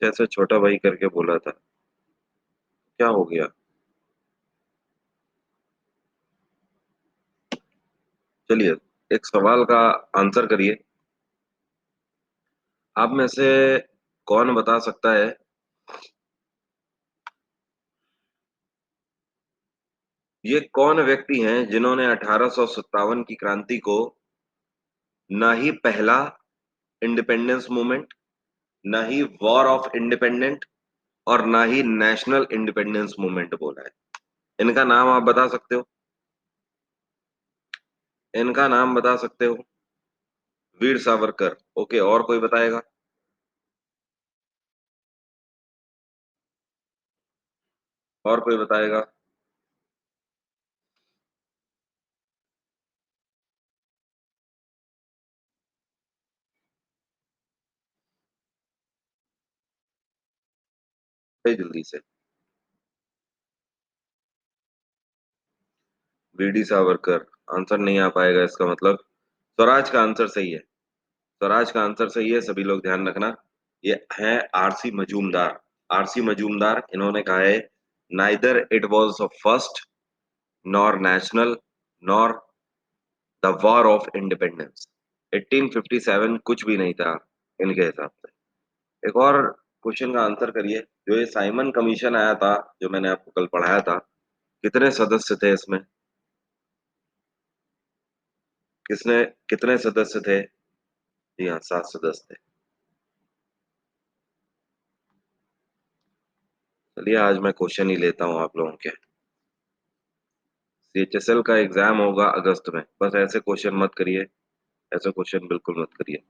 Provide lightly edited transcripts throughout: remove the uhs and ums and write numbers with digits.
जैसे छोटा भाई करके बोला था। क्या हो गया? चलिए, एक सवाल का आंसर करिए। आप में से कौन बता सकता है, ये कौन व्यक्ति हैं जिन्होंने 1857 की क्रांति को ना ही पहला इंडिपेंडेंस मूवमेंट, ना ही वॉर ऑफ इंडिपेंडेंट और ना ही नेशनल इंडिपेंडेंस मूवमेंट बोला है? इनका नाम आप बता सकते हो? इनका नाम बता सकते हो? वीर सावरकर। ओके, और कोई बताएगा? और कोई बताएगा? भाई जल्दी से। वीडी सावरकर। आंसर नहीं आ पाएगा, इसका मतलब स्वराज का आंसर सही है। स्वराज का आंसर सही है, सभी लोग ध्यान रखना। ये है आरसी मजूमदार। आरसी मजूमदार, इन्होंने कहा है, neither it was first nor national nor the war of independence. 1857 कुछ भी नहीं था इनके हिसाब से। एक और क्वेश्चन का आंसर करिए। जो ये साइमन कमीशन आया था, जो मैंने आपको कल पढ़ाया था, कितने सदस्य थे इसमें? किसने, कितने सदस्य थे? जी हाँ, 7 सदस्य थे। चलिए, आज मैं क्वेश्चन ही लेता हूँ आप लोगों के। सीएचएसएल का एग्जाम होगा अगस्त में, बस ऐसे क्वेश्चन मत करिए। ऐसे क्वेश्चन बिल्कुल मत करिए।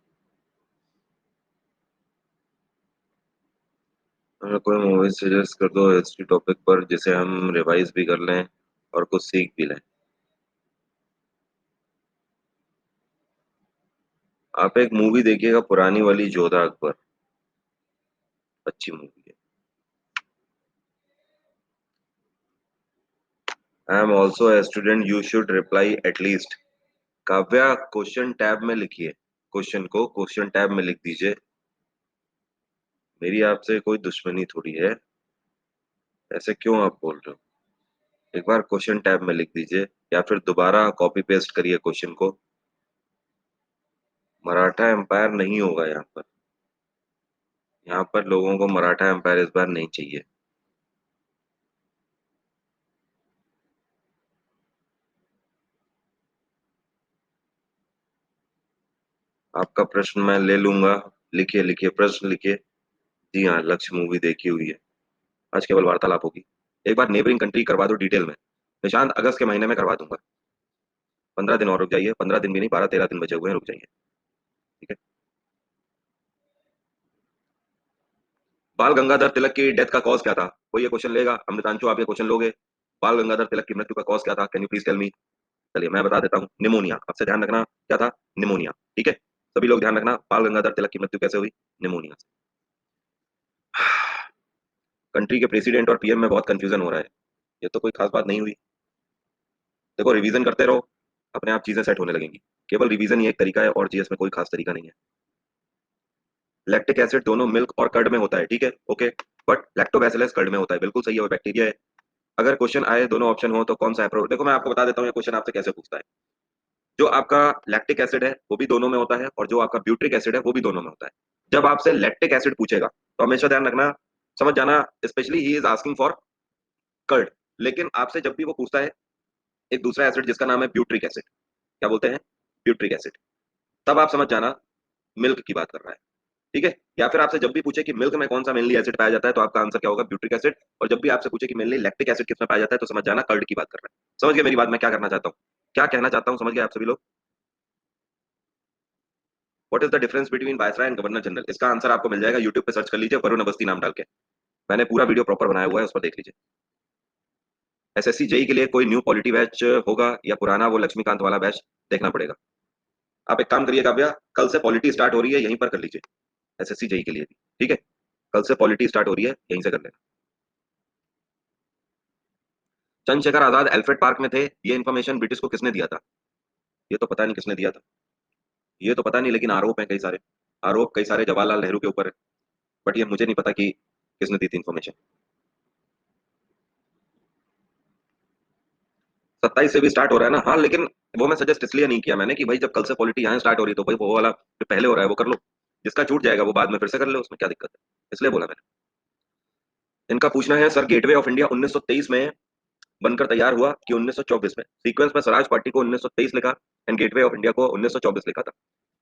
हमें कोई मूवी सजेस्ट कर दो हिस्ट्री टॉपिक पर, जिसे हम रिवाइज भी कर लें और कुछ सीख भी लें। आप एक मूवी देखिएगा पुरानी वाली, जोधा अकबर। अच्छी मूवी है। I am also a student, you should reply at least. Kavya, question tab में लिखिए। क्वेश्चन को क्वेश्चन टैब में लिख दीजिए। मेरी आपसे कोई दुश्मनी थोड़ी है। ऐसे क्यों आप बोल रहे हो? एक बार क्वेश्चन टैब में लिख दीजिए, या फिर दोबारा कॉपी पेस्ट करिए क्वेश्चन को। मराठा एम्पायर नहीं होगा यहाँ पर। यहाँ पर लोगों को मराठा एम्पायर इस बार नहीं चाहिए। आपका प्रश्न मैं ले लूंगा। लिखिए लिखिए, प्रश्न लिखिए। जी हाँ, लक्ष्य मूवी देखी हुई है। आज केवल वार्तालाप होगी। एक बार नेबरिंग कंट्री करवा दो डिटेल में। निशांत, अगस्त के महीने में करवा दूंगा। 15 दिन और रुक जाइए, 15 दिन भी नहीं, 12-13 दिन बचे हुए हैं, रुक जाइए। ठीक है। बाल गंगाधर तिलक की डेथ का कॉज क्या था? कोई ये क्वेश्चन लेगा? अमृतांशु, आप ये क्वेश्चन लोगे? बाल गंगाधर तिलक की मृत्यु का कॉज क्या था? Can you please tell me? चलिए मैं बता देता हूँ, निमोनिया। आपसे ध्यान रखना, क्या था? निमोनिया। ठीक है। सभी लोग ध्यान रखना, बाल गंगाधर तिलक की मृत्यु कैसे हुई? निमोनिया से। कंट्री के प्रेसिडेंट और पीएम में बहुत कंफ्यूजन हो रहा है। ये तो कोई खास बात नहीं हुई। देखो, रिवीजन करते रहो, अपने आप चीजें सेट होने लगेंगी। केवल रिवीजन ही एक तरीका है, और जीएस में कोई खास तरीका नहीं है। लैक्टिक एसिड दोनों मिल्क और कर्ड में होता है, ठीक है, ओके। बट लैक्टोबैसिलस कर्ड में होता है, बिल्कुल सही है, वो बैक्टीरिया है। अगर क्वेश्चन आए दोनों ऑप्शन हो तो कौन सा अप्रोच? देखो मैं आपको बता देता हूँ ये क्वेश्चन आपसे कैसे पूछता है। जो आपका लैक्टिक एसिड है वो भी दोनों में होता है, और जो आपका ब्यूट्रिक एसिड है वो भी दोनों में होता है। जब आपसे लैक्टिक एसिड पूछेगा तो हमेशा ध्यान रखना, समझ जाना, specially he is asking for curd. लेकिन आपसे जब भी वो पूछता है एक दूसरा एसिड जिसका नाम है ब्यूट्रिक एसिड, क्या बोलते हैं? ब्यूट्रिक एसिड, तब आप समझ जाना मिल्क की बात कर रहा है। ठीक है। या फिर आपसे जब भी पूछे कि मिल्क में कौन सा मेनली एसिड पाया जाता है, तो आपका आंसर क्या होगा? Butyric acid. और जब भी आपसे पूछे कि मेनली लैक्टिक एसिड किसमें पाया जाता है, तो समझ जाना कर्ड की बात कर रहा है। समझ गए मेरी बात? मैं क्या करना चाहता हूँ, क्या कहना चाहता हूँ, समझ गए आप सभी लोग? What is the difference between viceroy and governor general? इसका आंसर आपको मिल जाएगा, यूट्यूब पे सर्च कर लीजिए, वरुण अवस्थी नाम डाल के। मैंने पूरा वीडियो प्रॉपर बनाया हुआ है, उस पर देख लीजिए। एसएससी जेई के लिए कोई न्यू पॉलिटी बैच होगा या पुराना वो लक्ष्मीकांत वाला बैच, देखना पड़ेगा। आप एक काम करिएगा भैया, कल से पॉलिटी स्टार्ट हो रही है, यहीं पर कर लीजिए। एसएससी जेई के लिए भी, ठीक है। कल से पॉलिटी स्टार्ट हो रही है, यहीं से कर लेना। चंद्रशेखर आजाद एल्फ्रेड पार्क में थे, ये इन्फॉर्मेशन ब्रिटिश को किसने दिया था? ये तो पता नहीं किसने दिया था। ये तो पता नहीं, लेकिन आरोप है कई सारे। आरोप कई सारे जवाहरलाल नेहरू के ऊपर है। बट ये मुझे नहीं पता कि किसने दी थी इन्फॉर्मेशन। 27 से भी स्टार्ट हो रहा है ना, हाँ, लेकिन वो मैं सजेस्ट इसलिए नहीं किया मैंने कि भाई जब कल से पॉलिटी यहाँ स्टार्ट हो रही है तो भाई वो वाला जो पहले हो रहा है वो कर लो, जिसका छूट जाएगा वो बाद में फिर से कर लो, उसमें क्या दिक्कत है, इसलिए बोला मैंने। इनका पूछना है सर गेटवे ऑफ इंडिया 1923 में बनकर तैयार हुआ कि 1924 में। सीक्वेंस में स्वराज पार्टी को 1923 लिखा एंड गेटवे ऑफ इंडिया को 1924 लिखा था।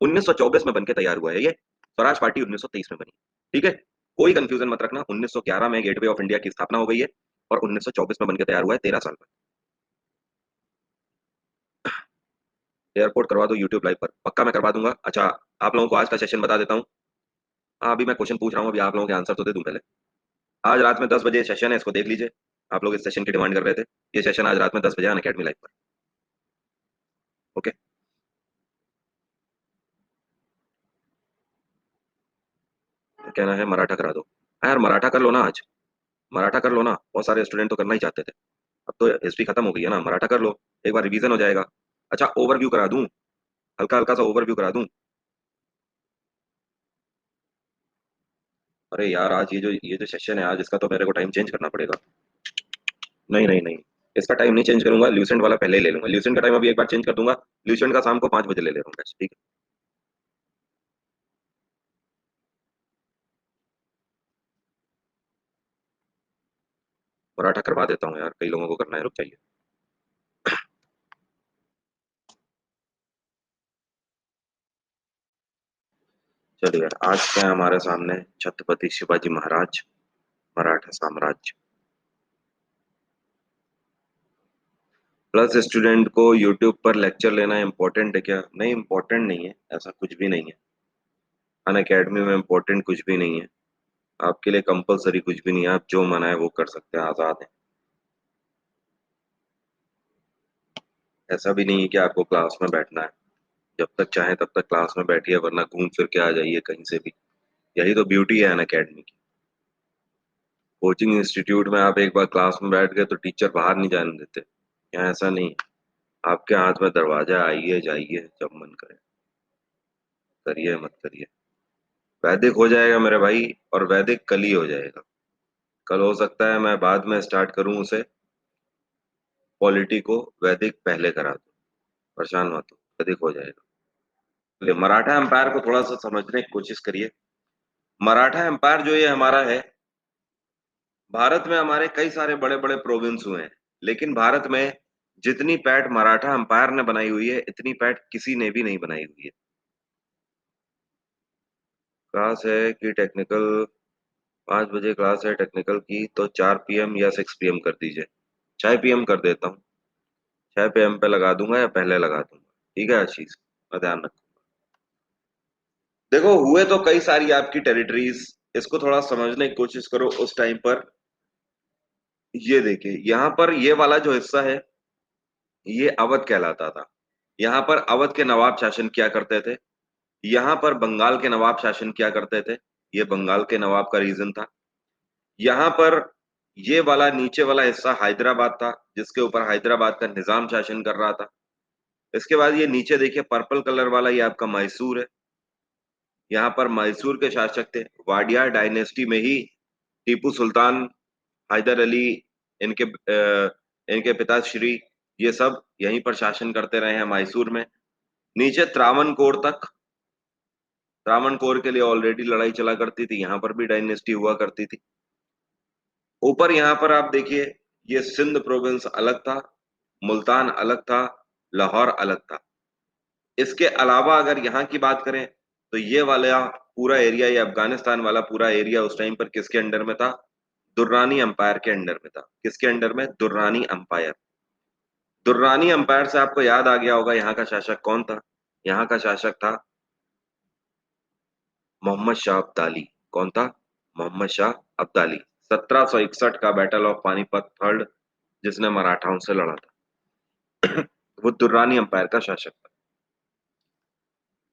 1924 में बनकर तैयार हुआ है ये, स्वराज पार्टी 1923 में बनी। ठीक है, कोई कंफ्यूजन मत रखना, 1911 में गेटवे ऑफ इंडिया की स्थापना हो गई है और 1924 में बनकर तैयार हुआ है, 13 साल में। एयरपोर्ट करवा दो यूट्यूब लाइव पर, पक्का मैं करवा दूंगा। अच्छा, आप लोगों को आज का सेशन बता देता हूँ। हाँ, अभी मैं क्वेश्चन पूछ रहा हूँ, अभी आप लोगों के आंसर तो दे दूं पहले। आज रात में 10 बजे सेशन है, इसको देख लीजिए। आप लोग इस सेशन की डिमांड कर रहे थे, ये सेशन आज रात में 10 बजे अन अकेडमी लाइव पर। ओके। कहना है मराठा करा दो। हाँ यार, मराठा कर लो ना आज, मराठा कर लो ना, बहुत सारे स्टूडेंट तो करना ही चाहते थे। अब तो हिस्ट्री खत्म हो गई है ना, मराठा कर लो, एक बार रिवीजन हो जाएगा। अच्छा, ओवरव्यू करा दूं, हल्का हल्का सा ओवरव्यू करा दूं। अरे यार, आज ये जो सेशन है आज, इसका तो मेरे को टाइम चेंज करना पड़ेगा। नहीं नहीं नहीं, इसका टाइम नहीं चेंज करूंगा, ल्यूसेंट वाला पहले ही ले लूंगा। ल्यूसेंट का टाइम अभी एक बार चेंज कर दूंगा, ल्यूसेंट का शाम को 5 बजे ले ले रहा हूँ बस, ठीक है। मराठा करवा देता हूँ यार, कई लोगों को करना है, रुक जाइए। चलिए यार, आज क्या है हमारे सामने, छत्रपति शिवाजी महाराज, मराठा साम्राज्य। प्लस स्टूडेंट को यूट्यूब पर लेक्चर लेना इम्पोर्टेंट है क्या? नहीं, इम्पोर्टेंट नहीं है, ऐसा कुछ भी नहीं है। अन अकेडमी में इम्पोर्टेंट कुछ भी नहीं है, आपके लिए कंपलसरी कुछ भी नहीं है, आप जो मना है वो कर सकते हैं, आजाद हैं। ऐसा भी नहीं है कि आपको क्लास में बैठना है, जब तक चाहे तब तक क्लास में बैठिए, वरना घूम फिर के आ जाइए कहीं से भी। यही तो ब्यूटी है अन अकेडमी की। कोचिंग इंस्टीट्यूट में आप एक बार क्लास में बैठ गए तो टीचर बाहर नहीं जाने देते, यहाँ ऐसा नहीं है। आपके हाथ में दरवाजा, आइए जाइए जब मन करे, करिए मत करिए। वैदिक हो जाएगा मेरे भाई, और वैदिक कल ही हो जाएगा। कल हो सकता है मैं बाद में स्टार्ट करूं उसे, पॉलिटी को वैदिक पहले करा दूं, परेशान मत हो, वैदिक हो जाएगा। चलिए, मराठा एम्पायर को थोड़ा सा समझने की कोशिश करिए। मराठा एम्पायर जो ये हमारा है, भारत में हमारे कई सारे बड़े बड़े प्रोविंस हुए हैं, लेकिन भारत में जितनी पैठ मराठा एम्पायर ने बनाई हुई है, इतनी पैठ किसी ने भी नहीं बनाई हुई है। क्लास है कि टेक्निकल, 5 बजे क्लास है टेक्निकल की, तो 4 PM या 6 PM कर दीजिए। 6 PM कर देता हूँ, 6 PM पे लगा दूंगा या पहले लगा दूंगा, ठीक है आशीष, मैं ध्यान रखूंगा। देखो, हुए तो कई सारी आपकी टेरिटरीज, इसको थोड़ा समझने की कोशिश करो उस टाइम पर। ये देखिए, यहाँ पर ये वाला जो हिस्सा है, ये अवध कहलाता था। यहाँ पर अवध के नवाब शासन किया करते थे। यहाँ पर बंगाल के नवाब शासन किया करते थे, ये बंगाल के नवाब का रीजन था। यहाँ पर ये वाला नीचे वाला हिस्सा हैदराबाद था, जिसके ऊपर हैदराबाद का निजाम शासन कर रहा था। इसके बाद ये नीचे देखिए पर्पल कलर वाला, ये आपका मैसूर है। यहाँ पर मैसूर के शासक थे, वाडियार डायनेस्टी में ही टीपू सुल्तान, हैदर अली, इनके इनके पिताश्री, ये सब यहीं पर शासन करते रहे हैं मैसूर में। नीचे त्रावणकोर तक, त्रावणकोर के लिए ऑलरेडी लड़ाई चला करती थी, यहाँ पर भी डायनेस्टी हुआ करती थी। ऊपर यहाँ पर आप देखिए, ये सिंध प्रोविंस अलग था, मुल्तान अलग था, लाहौर अलग था। इसके अलावा अगर यहाँ की बात करें, तो ये वाला पूरा एरिया, ये अफगानिस्तान वाला पूरा एरिया उस टाइम पर किसके अंडर में था? दुर्रानी अंपायर के अंडर में था। किसके अंडर में? दुर्रानी अंपायर। दुर्रानी अंपायर से आपको याद आ गया होगा यहाँ का शासक कौन था। यहाँ का शासक था मोहम्मद शाह अब्दाली। कौन था? मोहम्मद शाह अब्दाली। 1761 का बैटल ऑफ पानीपत थर्ड, जिसने मराठाओं से लड़ा था। वो दुर्रानी अंपायर का शासक था।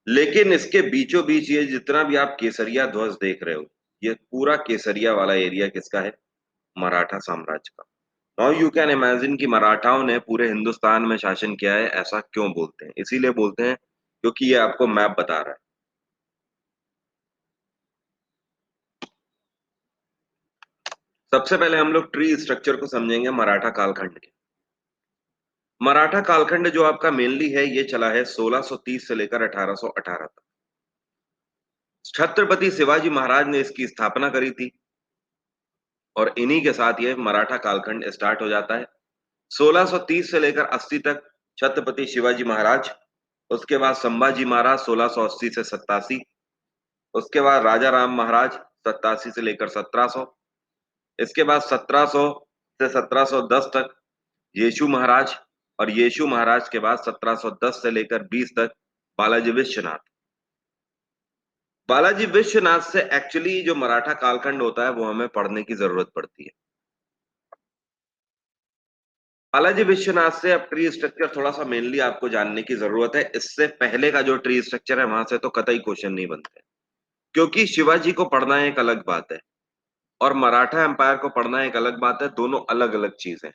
लेकिन इसके बीचों बीच ये जितना भी आप केसरिया ध्वज देख रहे हो, ये पूरा केसरिया वाला एरिया किसका है? मराठा साम्राज्य का। नाउ यू कैन इमेजिन कि मराठाओं ने पूरे हिंदुस्तान में शासन किया है। ऐसा क्यों बोलते हैं? इसीलिए बोलते हैं क्योंकि ये आपको मैप बता रहा है। सबसे पहले हम लोग ट्री स्ट्रक्चर को समझेंगे मराठा कालखंड के। मराठा कालखंड जो आपका मेनली है ये चला है 1630 से लेकर 1818 तक। छत्रपति शिवाजी महाराज ने इसकी स्थापना करी थी और इन्हीं के साथ ये मराठा कालखंड स्टार्ट हो जाता है। 1630 से लेकर 80 तक छत्रपति शिवाजी महाराज, उसके बाद संभाजी महाराज 1680 से 87, उसके बाद राजा राम महाराज 87 से लेकर 1700, इसके बाद 1700 से 1710 तक यीशु महाराज, और यीशु महाराज के बाद 1710 से लेकर 20 तक बालाजी विश्वनाथ। बालाजी विश्वनाथ से एक्चुअली जो मराठा कालखंड होता है वो हमें पढ़ने की जरूरत पड़ती है। बालाजी विश्वनाथ से अब ट्री स्ट्रक्चर थोड़ा सा मेनली आपको जानने की जरूरत है। इससे पहले का जो ट्री स्ट्रक्चर है वहां से तो कतई क्वेश्चन नहीं बनते, क्योंकि शिवाजी को पढ़ना एक अलग बात है और मराठा एम्पायर को पढ़ना एक अलग बात है। दोनों अलग अलग चीज है।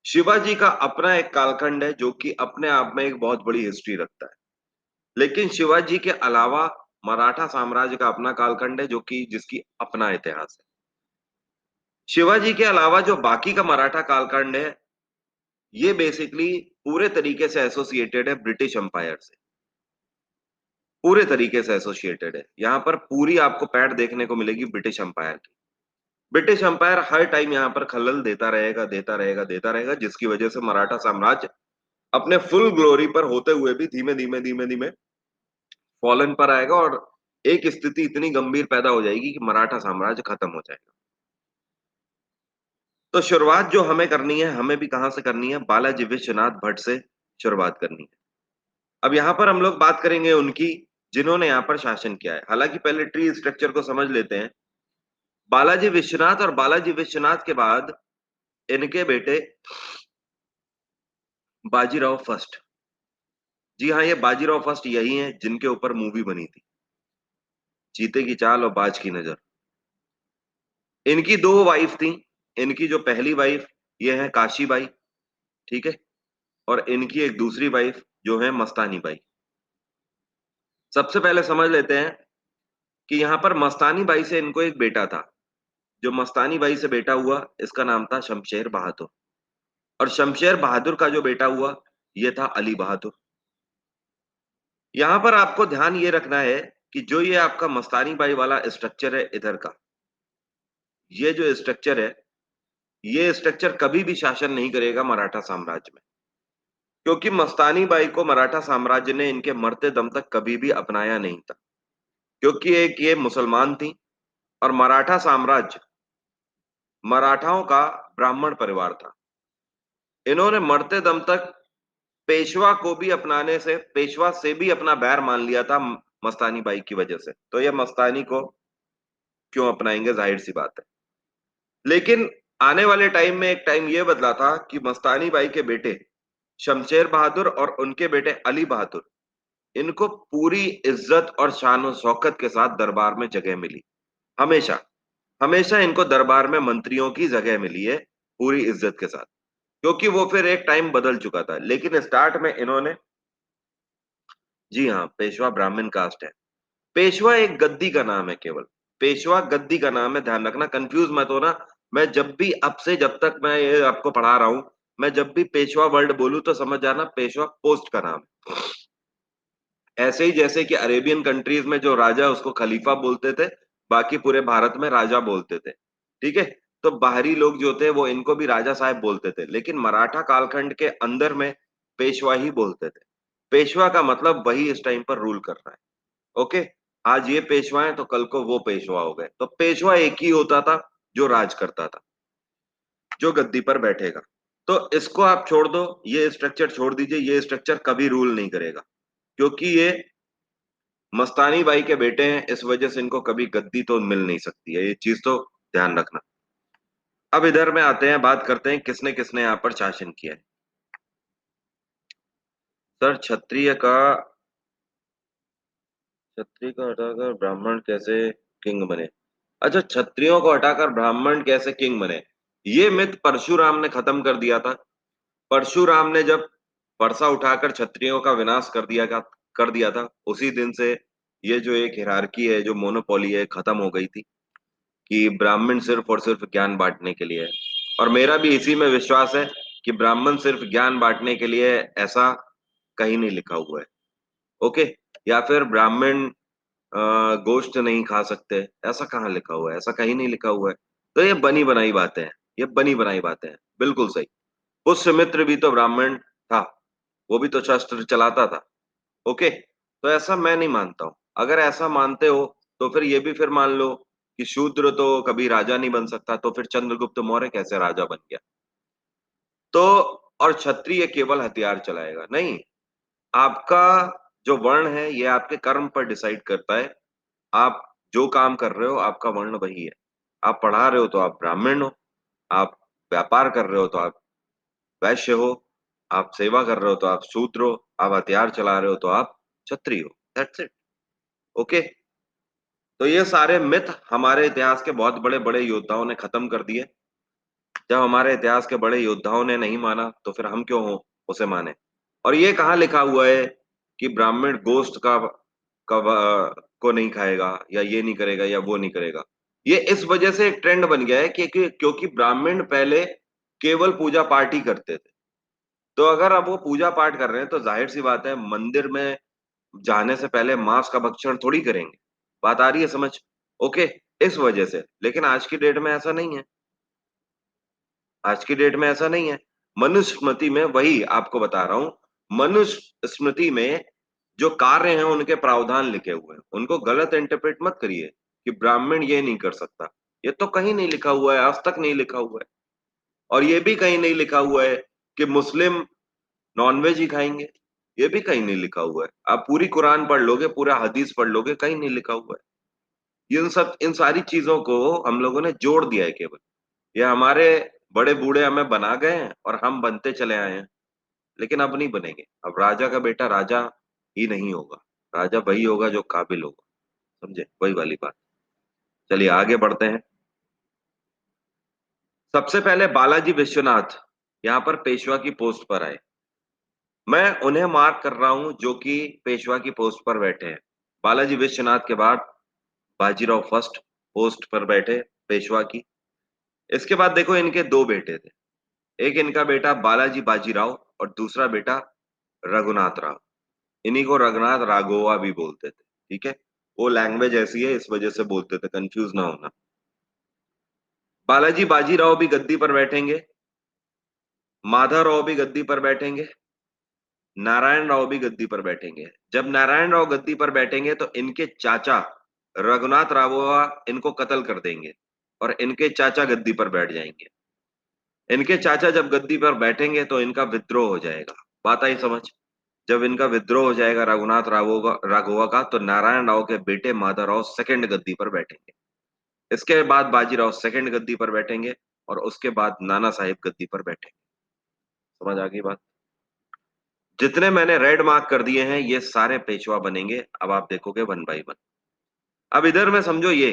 शिवाजी का अपना एक कालखंड है जो कि अपने आप में एक बहुत बड़ी हिस्ट्री रखता है, लेकिन शिवाजी के अलावा मराठा साम्राज्य का अपना कालखंड है जो कि जिसकी अपना इतिहास है। शिवाजी के अलावा जो बाकी का मराठा कालखंड है ये बेसिकली पूरे तरीके से एसोसिएटेड है ब्रिटिश एम्पायर से। पूरे तरीके से एसोसिएटेड है। यहाँ पर पूरी आपको पैठ देखने को मिलेगी ब्रिटिश एम्पायर की। ब्रिटिश एम्पायर हर टाइम यहाँ पर खलल देता रहेगा, देता रहेगा, देता रहेगा, जिसकी वजह से मराठा साम्राज्य अपने फुल ग्लोरी पर होते हुए भी धीमे धीमे धीमे धीमे फॉलन पर आएगा और एक स्थिति इतनी गंभीर पैदा हो जाएगी कि मराठा साम्राज्य खत्म हो जाएगा। तो शुरुआत जो हमें करनी है, हमें भी कहां से करनी है? बालाजी विश्वनाथ भट्ट से शुरुआत करनी है। अब यहां पर हम लोग बात करेंगे उनकी जिन्होंने यहां पर शासन किया है। हालांकि पहले ट्री स्ट्रक्चर को समझ लेते हैं। बालाजी विश्वनाथ और बालाजी विश्वनाथ के बाद इनके बेटे बाजीराव फर्स्ट। जी हाँ, ये बाजीराव फर्स्ट यही हैं जिनके ऊपर मूवी बनी थी, चीते की चाल और बाज की नजर। इनकी दो वाइफ थी। इनकी जो पहली वाइफ ये है काशीबाई, ठीक है, और इनकी एक दूसरी वाइफ जो है मस्तानी बाई। सबसे पहले समझ लेते हैं कि यहाँ पर मस्तानी बाई से इनको एक बेटा था। जो मस्तानी बाई से बेटा हुआ इसका नाम था शमशेर बहादुर, और शमशेर बहादुर का जो बेटा हुआ ये था अली बहादुर। यहाँ पर आपको ध्यान ये रखना है कि जो ये आपका मस्तानी बाई वाला स्ट्रक्चर है इधर का, ये जो स्ट्रक्चर है ये स्ट्रक्चर कभी भी शासन नहीं करेगा मराठा साम्राज्य में, क्योंकि मस्तानी बाई को मराठा साम्राज्य ने इनके मरते दम तक कभी भी अपनाया नहीं था। क्योंकि एक ये मुसलमान थी और मराठा साम्राज्य मराठाओं का ब्राह्मण परिवार था। इन्होंने मरते दम तक पेशवा को भी अपनाने से, पेशवा से भी अपना बैर मान लिया था मस्तानी बाई की वजह से। तो ये मस्तानी को क्यों अपनाएंगे, जाहिर सी बात है। लेकिन आने वाले टाइम में एक टाइम ये बदला था कि मस्तानी बाई के बेटे शमशेर बहादुर और उनके बेटे अली बहादुर, इनको पूरी इज्जत और शान और शौकत के साथ दरबार में जगह मिली। हमेशा हमेशा इनको दरबार में मंत्रियों की जगह मिली है पूरी इज्जत के साथ, क्योंकि वो फिर एक टाइम बदल चुका था। लेकिन स्टार्ट में इन्होंने, जी हाँ, पेशवा ब्राह्मण कास्ट है। पेशवा एक गद्दी का नाम है केवल। पेशवा गद्दी का नाम है, ध्यान रखना, कंफ्यूज मत होना। मैं जब भी अब से जब तक मैं ये आपको पढ़ा रहा हूं, मैं जब भी पेशवा वर्ड बोलूं तो समझ जाना पेशवा पोस्ट का नाम है। ऐसे ही जैसे कि अरेबियन कंट्रीज में जो राजा उसको खलीफा बोलते थे, बाकी पूरे भारत में राजा बोलते थे, ठीक है। तो बाहरी लोग जो थे वो इनको भी राजा साहब बोलते थे, लेकिन मराठा कालखंड के अंदर में पेशवा ही बोलते थे। पेशवा का मतलब वही इस टाइम पर रूल कर रहा है। ओके, आज ये पेशवा है तो कल को वो पेशवा हो गए। तो पेशवा एक ही होता था जो राज करता था, जो गद्दी पर बैठेगा। तो इसको आप छोड़ दो, ये स्ट्रक्चर छोड़ दीजिए। ये स्ट्रक्चर कभी रूल नहीं करेगा, क्योंकि ये मस्तानी बाई के बेटे हैं, इस वजह से इनको कभी गद्दी तो मिल नहीं सकती है। ये चीज तो ध्यान रखना। अब इधर में आते हैं, बात करते हैं किसने किसने यहाँ पर शासन किया है। सर, क्षत्रिय को हटाकर ब्राह्मण कैसे किंग बने? अच्छा, क्षत्रियों को हटाकर ब्राह्मण कैसे किंग बने, ये मिथ परशुराम ने खत्म कर दिया था। परशुराम ने जब परसा उठाकर क्षत्रियों का विनाश कर दिया था, उसी दिन से ये जो एक हिरारकी है, जो मोनोपोली है, खत्म हो गई थी। कि ब्राह्मण सिर्फ और सिर्फ ज्ञान बांटने के लिए है। और मेरा भी इसी में विश्वास है कि ब्राह्मण सिर्फ ज्ञान बांटने के लिए है, ऐसा कहीं नहीं लिखा हुआ है। ओके। या फिर ब्राह्मण गोश्त नहीं खा सकते, ऐसा कहाँ लिखा हुआ है? ऐसा कहीं नहीं लिखा हुआ है। तो ये बनी बनाई बातें हैं। ये बनी बनाई बातें हैं, बिल्कुल सही। पुष्यमित्र भी तो ब्राह्मण था, वो भी तो शस्त्र चलाता था। ओके। तो ऐसा मैं नहीं मानता हूं। अगर ऐसा मानते हो तो फिर ये भी फिर मान लो कि शूद्र तो कभी राजा नहीं बन सकता, तो फिर चंद्रगुप्त मौर्य कैसे राजा बन गया? तो और क्षत्रिय केवल हथियार चलाएगा नहीं। आपका जो वर्ण है ये आपके कर्म पर डिसाइड करता है। आप जो काम कर रहे हो आपका वर्ण वही है। आप पढ़ा रहे हो तो आप ब्राह्मण हो। आप व्यापार कर रहे हो तो आप वैश्य हो। आप सेवा कर रहे हो तो आप शूद्र हो। आप हथियार चला रहे हो तो आप क्षत्रिय हो। That's it. ओके। तो ये सारे मिथ हमारे इतिहास के बहुत बड़े बड़े योद्धाओं ने खत्म कर दिए। जब हमारे इतिहास के बड़े योद्धाओं ने नहीं माना तो फिर हम क्यों हो उसे माने? और ये कहाँ लिखा हुआ है कि ब्राह्मण गोश्त को नहीं खाएगा या ये नहीं करेगा या वो नहीं करेगा? ये इस वजह से एक ट्रेंड बन गया है क्योंकि ब्राह्मण पहले केवल पूजा पाठ ही करते थे। तो अगर अब वो पूजा पाठ कर रहे हैं तो जाहिर सी बात है मंदिर में जाने से पहले मांस का भक्षण थोड़ी करेंगे। बात आ रही है समझ? ओके। इस वजह से। लेकिन आज की डेट में ऐसा नहीं है। आज की डेट में ऐसा नहीं है। मनुस्मृति में वही आपको बता रहा हूं। मनुस्मृति में जो कार्य हैं उनके प्रावधान लिखे हुए हैं, उनको गलत इंटरप्रेट मत करिए कि ब्राह्मण ये नहीं कर सकता। ये तो कहीं नहीं लिखा हुआ है, आज तक नहीं लिखा हुआ है। और ये भी कहीं नहीं लिखा हुआ है कि मुस्लिम नॉनवेज ही खाएंगे। ये भी कहीं नहीं लिखा हुआ है। आप पूरी कुरान पढ़ लोगे, पूरा हदीस पढ़ लोगे, कहीं नहीं लिखा हुआ है। इन सारी चीजों को हम लोगों ने जोड़ दिया है केवल। ये हमारे बड़े बूढ़े हमें बना गए हैं और हम बनते चले आए हैं। लेकिन अब नहीं बनेंगे। अब राजा का बेटा राजा ही नहीं होगा। राजा वही होगा जो काबिल होगा। समझे? वही वाली बात। चलिए आगे बढ़ते हैं। सबसे पहले बालाजी विश्वनाथ यहाँ पर पेशवा की पोस्ट पर आए। मैं उन्हें मार्क कर रहा हूं जो कि पेशवा की पोस्ट पर बैठे हैं। बालाजी विश्वनाथ के बाद बाजीराव फर्स्ट पोस्ट पर बैठे पेशवा की। इसके बाद देखो इनके दो बेटे थे। एक इनका बेटा बालाजी बाजीराव और दूसरा बेटा रघुनाथ राव। इन्हीं को रघुनाथ राघोवा भी बोलते थे। ठीक है। वो लैंग्वेज ऐसी है इस वजह से बोलते थे, कंफ्यूज ना होना। बालाजी बाजीराव भी गद्दी पर बैठेंगे। माधव राव भी गद्दी पर बैठेंगे। नारायण राव भी गद्दी पर बैठेंगे। जब नारायण राव गद्दी पर बैठेंगे तो इनके चाचा रघुनाथ राघोवा इनको कत्ल कर देंगे और इनके चाचा गद्दी पर बैठ जाएंगे। इनके चाचा जब गद्दी पर बैठेंगे तो इनका विद्रोह हो जाएगा। बात आई समझ? जब इनका विद्रोह हो जाएगा रघुनाथ राघोवा का, तो नारायण राव के बेटे माधव राव सेकंड गद्दी पर बैठेंगे। इसके बाद बाजीराव सेकंड गद्दी पर बैठेंगे और उसके बाद नाना साहिब गद्दी पर बैठेंगे। समझ आ गई बात? जितने मैंने रेड मार्क कर दिए हैं ये सारे पेशवा बनेंगे। अब आप देखोगे वन बाई वन। अब इधर में समझो ये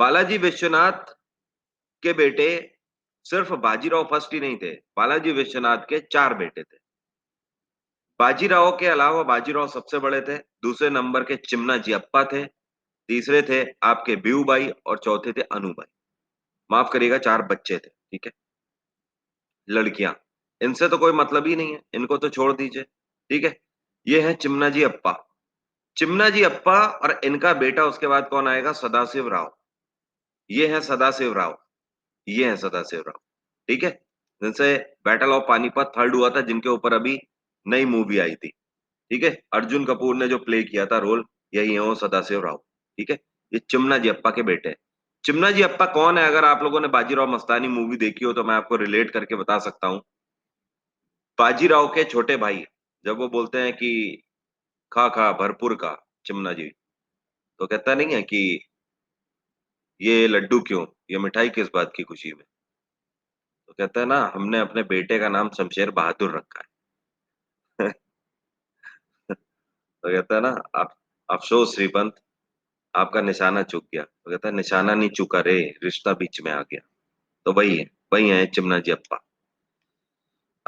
बालाजी विश्वनाथ के बेटे सिर्फ बाजीराव फर्स्ट ही नहीं थे। बालाजी विश्वनाथ के चार बेटे थे। बाजीराव के अलावा बाजीराव सबसे बड़े थे। दूसरे नंबर के चिमना जी अप्पा थे। तीसरे थे आपके बीऊबाई और चौथे थे अनूबाई। माफ करिएगा, चार बच्चे थे। ठीक है। लड़कियां। इनसे तो कोई मतलब ही नहीं है, इनको तो छोड़ दीजिए। ठीक है। ये है चिमना जी अप्पा। चिमना जी अप्पा और इनका बेटा उसके बाद कौन आएगा? सदाशिव राव। ये है सदाशिव राव। ये है सदाशिव राव। ठीक है। जिनसे बैटल ऑफ पानीपत थर्ड हुआ था, जिनके ऊपर अभी नई मूवी आई थी। ठीक है। अर्जुन कपूर ने जो प्ले किया था रोल, यही है वो सदाशिव राव। ठीक है। ये चिमना जी अप्पा के बेटे हैं। चिमना जी अप्पा कौन है? अगर आप लोगों ने बाजीराव मस्तानी मूवी देखी हो तो मैं आपको रिलेट करके बता सकता हूँ। बाजीराव के छोटे भाई, जब वो बोलते हैं कि खा खा भरपूर का चिमना जी, तो कहता नहीं है कि ये लड्डू क्यों, ये मिठाई किस बात की खुशी में? तो कहता है ना, हमने अपने बेटे का नाम शमशेर बहादुर रखा है। तो कहता है ना, आप अफसोस श्रीपंत, आपका निशाना चूक गया। तो कहता है निशाना नहीं चूका रे, रिश्ता बीच में आ गया। तो वही है चिमना जी अप्पा।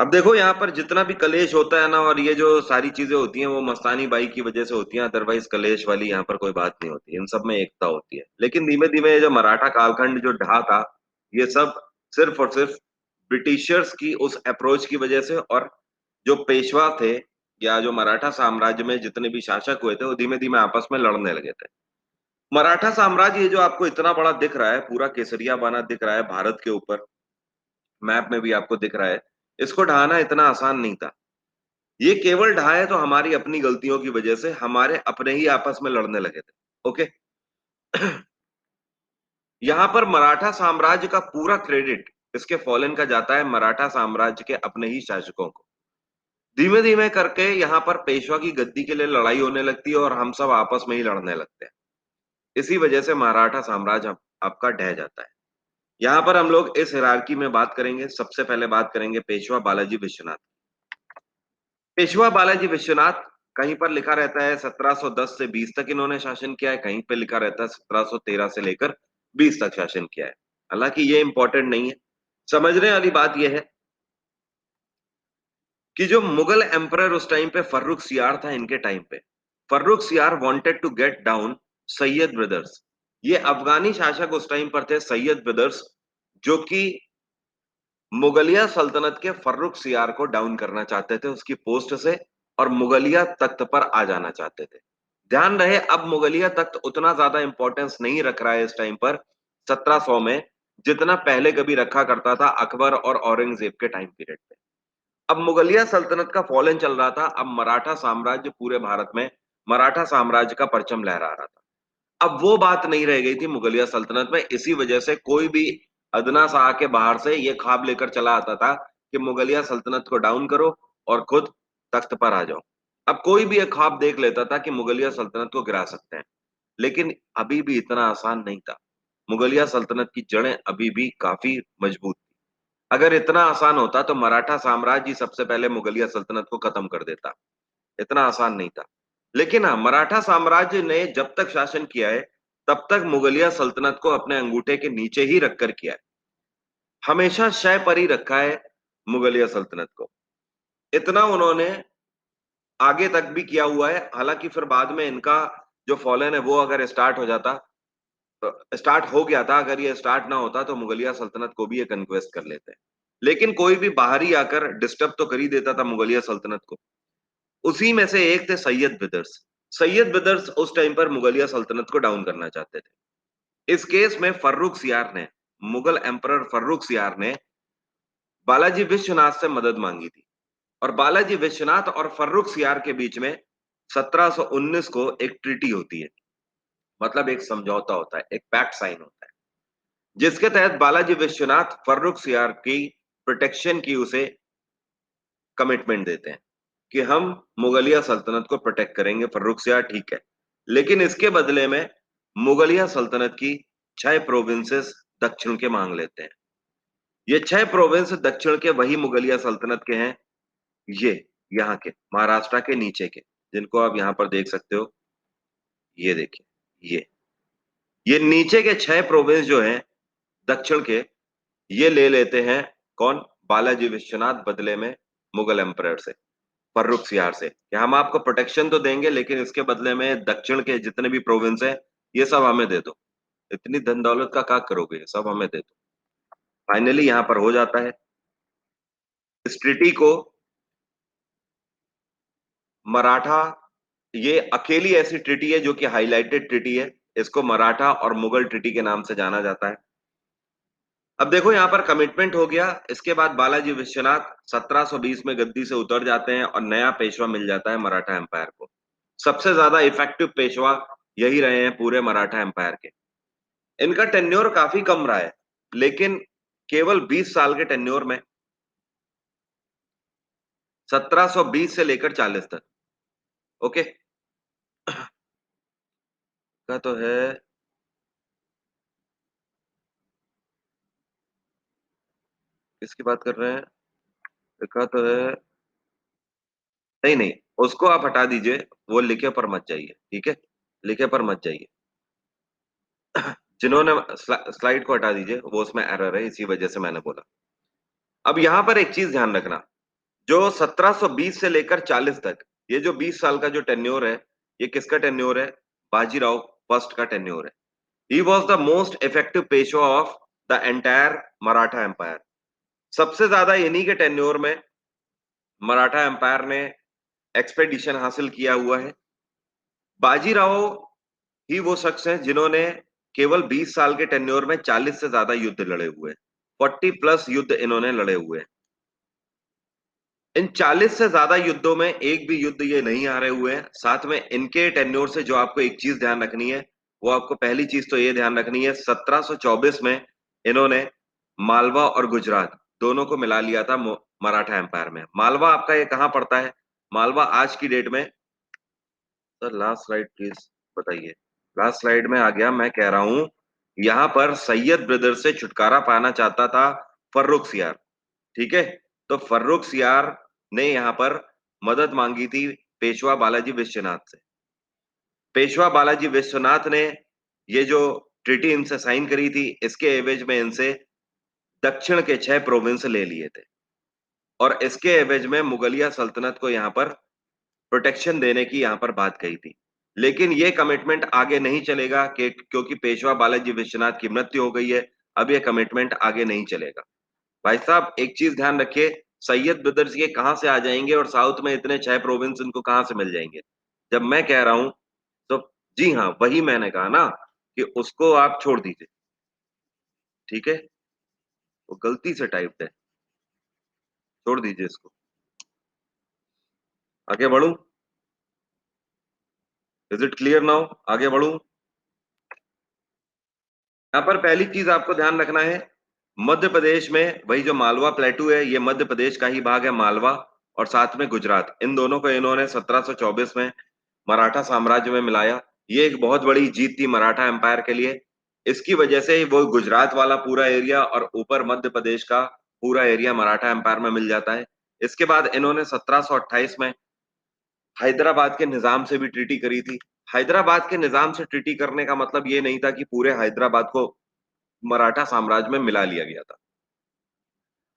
अब देखो यहाँ पर जितना भी कलेश होता है ना, और ये जो सारी चीजें होती हैं वो मस्तानी बाई की वजह से होती हैं, अदरवाइज कलेश वाली यहाँ पर कोई बात नहीं होती, इन सब में एकता होती है। लेकिन धीमे धीमे जो मराठा कालखंड जो ढहा था, ये सब सिर्फ और सिर्फ ब्रिटिशर्स की उस अप्रोच की वजह से, और जो पेशवा थे या जो मराठा साम्राज्य में जितने भी शासक हुए थे वो धीमे धीमे आपस में लड़ने लगे थे। मराठा साम्राज्य ये जो आपको इतना बड़ा दिख रहा है, पूरा केसरिया बना दिख रहा है भारत के ऊपर, मैप में भी आपको दिख रहा है, इसको ढहाना इतना आसान नहीं था। ये केवल ढहा है तो हमारी अपनी गलतियों की वजह से, हमारे अपने ही आपस में लड़ने लगे थे। ओके। यहां पर मराठा साम्राज्य का पूरा क्रेडिट इसके फॉलन का जाता है मराठा साम्राज्य के अपने ही शासकों को। धीमे धीमे करके यहाँ पर पेशवा की गद्दी के लिए लड़ाई होने लगती है और हम सब आपस में ही लड़ने लगते हैं। इसी वजह से मराठा साम्राज्य आपका ढह जाता है। यहाँ पर हम लोग इस हिरार्की में बात करेंगे, सबसे पहले बात करेंगे पेशवा बालाजी विश्वनाथ। पेशवा बालाजी विश्वनाथ, कहीं पर लिखा रहता है 1710 से 20 तक इन्होंने शासन किया है, कहीं पे लिखा रहता है 1713 से लेकर 20 तक शासन किया है। हालांकि ये इंपॉर्टेंट नहीं है, समझने वाली बात यह है कि जो मुगल एम्परर उस टाइम पे फर्रुख सियार था, इनके टाइम पे Farrukh Siyar wanted to get down Sayyid brothers. ये अफगानी शासक उस टाइम पर थे सैयद ब्रदर्स, जो कि मुगलिया सल्तनत के फर्रुख सियार को डाउन करना चाहते थे उसकी पोस्ट से, और मुगलिया तख्त पर आ जाना चाहते थे। ध्यान रहे, अब मुगलिया तख्त उतना ज्यादा इंपॉर्टेंस नहीं रख रहा है इस टाइम पर 1700 में, जितना पहले कभी रखा करता था अकबर और औरंगजेब के टाइम पीरियड पे। अब मुगलिया सल्तनत का फॉलन चल रहा था, अब मराठा साम्राज्य पूरे भारत में मराठा साम्राज्य का परचम लहरा रहा था। अब वो बात नहीं रह गई थी मुगलिया सल्तनत में, इसी वजह से कोई भी अदना सा आके बाहर से ये ख्वाब लेकर चला आता था कि मुगलिया सल्तनत को डाउन करो और खुद तख्त पर आ जाओ। अब कोई भी एक ख्वाब देख लेता था कि मुगलिया सल्तनत को गिरा सकते हैं, लेकिन अभी भी इतना आसान नहीं था। मुगलिया सल्तनत की जड़ें अभी भी काफी मजबूत थी। अगर इतना आसान होता तो मराठा साम्राज्य ही सबसे पहले मुगलिया सल्तनत को खत्म कर देता। इतना आसान नहीं था। लेकिन हाँ, मराठा साम्राज्य ने जब तक शासन किया है तब तक मुगलिया सल्तनत को अपने अंगूठे के नीचे ही रखकर किया है। हमेशा शय पर ही रखा है मुगलिया सल्तनत को। इतना उन्होंने आगे तक भी किया हुआ है। हालांकि फिर बाद में इनका जो फॉलन है वो अगर स्टार्ट हो गया था, अगर ये स्टार्ट ना होता तो मुगलिया सल्तनत को भी ये कन्क्वेस्ट कर लेते हैं। लेकिन कोई भी बाहरी आकर डिस्टर्ब तो कर ही देता था मुगलिया सल्तनत को। उसी में से एक थे सैयद ब्रदर्स। सैयद ब्रदर्स उस टाइम पर मुगलिया सल्तनत को डाउन करना चाहते थे। इस केस में फर्रुख सियार ने, मुगल एम्परर फर्रुख सियार ने बालाजी विश्वनाथ से मदद मांगी थी, और बालाजी विश्वनाथ और फर्रुख सियार के बीच में 1719 को एक ट्रीटी होती है, मतलब एक समझौता होता है, एक पैक्ट साइन होता है, जिसके तहत बालाजी विश्वनाथ फर्रुख सियार की प्रोटेक्शन की उसे कमिटमेंट देते हैं कि हम मुगलिया सल्तनत को प्रोटेक्ट करेंगे। फर्रुख सियार ठीक है, लेकिन इसके बदले में मुगलिया सल्तनत की 6 प्रोविंसेस दक्षिण के मांग लेते हैं। ये 6 प्रोविंस दक्षिण के वही मुगलिया सल्तनत के हैं, ये यहाँ के महाराष्ट्र के नीचे के, जिनको आप यहाँ पर देख सकते हो। ये देखिए, ये नीचे के 6 प्रोविंस जो हैं दक्षिण के, ये ले लेते हैं कौन? बालाजी विश्वनाथ बदले में मुगल एम्परर से, फर्रुख सियार से, कि हम आपको प्रोटेक्शन तो देंगे लेकिन इसके बदले में दक्षिण के जितने भी प्रोविंस हैं ये सब हमें दे दो। इतनी धन दौलत का क्या करोगे, ये सब हमें दे दो। फाइनली यहां पर हो जाता है। इस ट्रीटी को मराठा, ये अकेली ऐसी ट्रीटी है जो कि हाईलाइटेड ट्रीटी है, इसको मराठा और मुगल ट्रीटी के नाम से जाना जाता है। अब देखो यहाँ पर कमिटमेंट हो गया, इसके बाद बालाजी विश्वनाथ 1720 में गद्दी से उतर जाते हैं और नया पेशवा मिल जाता है मराठा एम्पायर को। सबसे ज्यादा इफेक्टिव पेशवा यही रहे हैं पूरे मराठा एम्पायर के। इनका टेन्योर काफी कम रहा है, लेकिन केवल 20 साल के टेन्योर में 1720 से लेकर 40 तक। ओके। का तो है, किसकी बात कर रहे हैं? लिखा तो है, नहीं नहीं, उसको आप हटा दीजिए, वो लिखे पर मत जाइए, ठीक है? लिखे पर मत जाइए। जिन्होंने स्लाइड को हटा दीजिए, वो उसमें एरर है, इसी वजह से मैंने बोला। अब यहां पर एक चीज ध्यान रखना, जो 1720 से लेकर 40 तक, ये जो 20 साल का जो टेन्योर है, ये किसका टेन्योर है? बाजीराव फर्स्ट का टेन्योर है। He was the most effective Peshwa of the entire Maratha empire. सबसे ज्यादा इन्हीं के टेन्योर में मराठा एम्पायर ने एक्सपेडिशन हासिल किया हुआ है। बाजीराव ही वो शख्स हैं जिन्होंने केवल 20 साल के टेन्योर में 40 से ज्यादा युद्ध लड़े हुए हैं। 40 प्लस युद्ध इन्होंने लड़े हुए हैं। इन 40 से ज्यादा युद्धों में एक भी युद्ध ये नहीं हारे हुए हैं। साथ में इनके टेन्योर से जो आपको एक चीज ध्यान रखनी है, वो आपको पहली चीज तो ये ध्यान रखनी है, 1724 में इन्होंने मालवा और गुजरात दोनों को मिला लिया था मराठा एम्पायर में। मालवा आपका ये कहाँ पड़ता है? मालवा आज की डेट में, सर लास्ट स्लाइड प्लीज बताइए। लास्ट स्लाइड में आ गया, मैं कह रहा हूं यहां पर सैयद ब्रदर से छुटकारा पाना चाहता था फर्रुख सियार। ठीक है, तो फर्रुख सियार ने यहां पर मदद मांगी थी पेशवा बालाजी विश्वनाथ से। पेशवा बालाजी विश्वनाथ ने ये जो ट्रीटी इनसे साइन करी थी, इसके एवज में इनसे दक्षिण के 6 प्रोविंस ले लिए थे और इसके एवज में मुगलिया सल्तनत को यहां पर प्रोटेक्शन देने की यहां पर बात कही थी। लेकिन ये कमिटमेंट आगे नहीं चलेगा कि क्योंकि पेशवा बालाजी विश्वनाथ की मृत्यु हो गई है, अब ये कमिटमेंट आगे नहीं चलेगा। भाई साहब एक चीज ध्यान रखिए, सैयद ब्रदर्स ये कहां से आ जाएंगे और साउथ में इतने 6 प्रोविंस इनको कहां से मिल जाएंगे? जब मैं कह रहा हूं तो जी हाँ, वही मैंने कहा ना कि उसको आप छोड़ दीजिए। ठीक है, वो गलती से टाइप्ड है, छोड़ दीजिए इसको। आगे बढ़ूं? Is it clear now? आगे बढ़ूं? यहाँ पर पहली चीज आपको ध्यान रखना है, मध्य प्रदेश में वही जो मालवा प्लेटू है, ये मध्य प्रदेश का ही भाग है मालवा, और साथ में गुजरात, इन दोनों को इन्होंने 1724 में मराठा साम्राज्य में मिलाया। ये एक बहुत बड़ी जीत थी मराठा एम्पायर के लिए। इसकी वजह से वो गुजरात वाला पूरा एरिया और ऊपर मध्य प्रदेश का पूरा एरिया मराठा एम्पायर में मिल जाता है। इसके बाद इन्होंने 1728 में हैदराबाद के निजाम से भी ट्रीटी करी थी। हैदराबाद के निजाम से ट्रीटी करने का मतलब ये नहीं था कि पूरे हैदराबाद को मराठा साम्राज्य में मिला लिया गया था।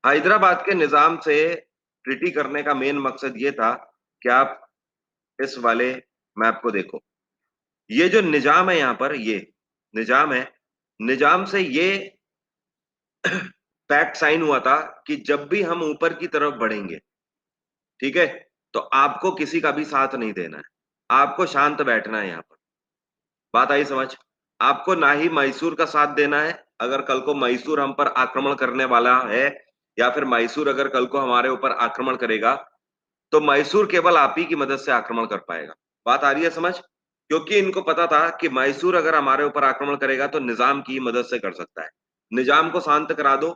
हैदराबाद के निजाम से ट्रीटी करने का मेन मकसद ये था कि आप इस वाले मैप को देखो। ये जो निजाम है, यहाँ पर ये निजाम है, निजाम से ये पैक्ट साइन हुआ था कि जब भी हम ऊपर की तरफ बढ़ेंगे, ठीक है, तो आपको किसी का भी साथ नहीं देना है, आपको शांत बैठना है। यहाँ पर बात आई समझ? आपको ना ही मैसूर का साथ देना है। अगर कल को मैसूर हम पर आक्रमण करने वाला है, या फिर मैसूर अगर कल को हमारे ऊपर आक्रमण करेगा, तो मैसूर केवल आप ही की मदद से आक्रमण कर पाएगा। बात आ रही है समझ? क्योंकि इनको पता था कि मैसूर अगर हमारे ऊपर आक्रमण करेगा तो निजाम की मदद से कर सकता है। निजाम को शांत करा दो,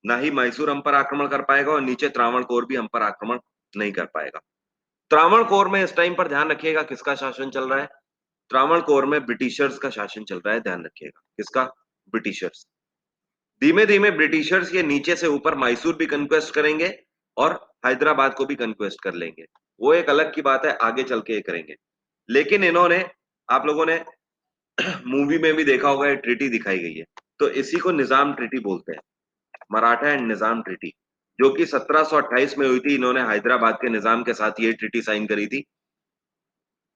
ना ही मैसूर हम पर आक्रमण कर पाएगा और नीचे त्रावणकोर भी हम पर आक्रमण नहीं कर पाएगा। त्रावणकोर में इस टाइम पर ध्यान रखिएगा किसका शासन चल रहा है? त्रावणकोर में ब्रिटिशर्स का शासन चल रहा है, ध्यान रखिएगा। किसका? ब्रिटिशर्स। धीमे धीमे ब्रिटिशर्स ये नीचे से ऊपर मैसूर भी कंक्वेस्ट करेंगे और हैदराबाद को भी कंक्वेस्ट कर लेंगे। वो एक अलग की बात है, आगे चल के ये करेंगे। लेकिन इन्होंने, आप लोगों ने मूवी में भी देखा होगा, ये ट्रीटी दिखाई गई है, तो इसी को निजाम ट्रीटी बोलते हैं, मराठा एंड निजाम ट्रीटी, जो कि 1728 में हुई थी। इन्होंने हैदराबाद के निजाम के साथ ये ट्रीटी साइन करी थी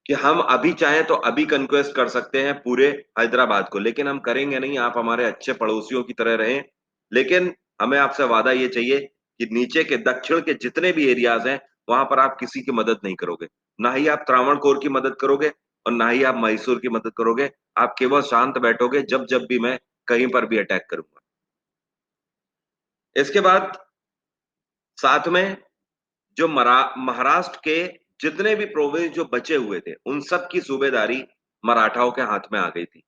कि हम अभी चाहें तो अभी कंक्वेस्ट कर सकते हैं पूरे हैदराबाद को, लेकिन हम करेंगे नहीं, आप हमारे अच्छे पड़ोसियों की तरह रहें। लेकिन हमें आपसे वादा ये चाहिए कि नीचे के दक्षिण के जितने भी एरियाज हैं, वहां पर आप किसी की मदद नहीं करोगे, ना ही आप त्रावणकोर की मदद करोगे और ना ही आप मैसूर की मदद करोगे। आप केवल शांत बैठोगे जब जब भी मैं कहीं पर भी अटैक करूंगा। इसके बाद साथ में जो महाराष्ट्र के जितने भी प्रोविंस जो बचे हुए थे, उन सब की सूबेदारी मराठाओं के हाथ में आ गई थी।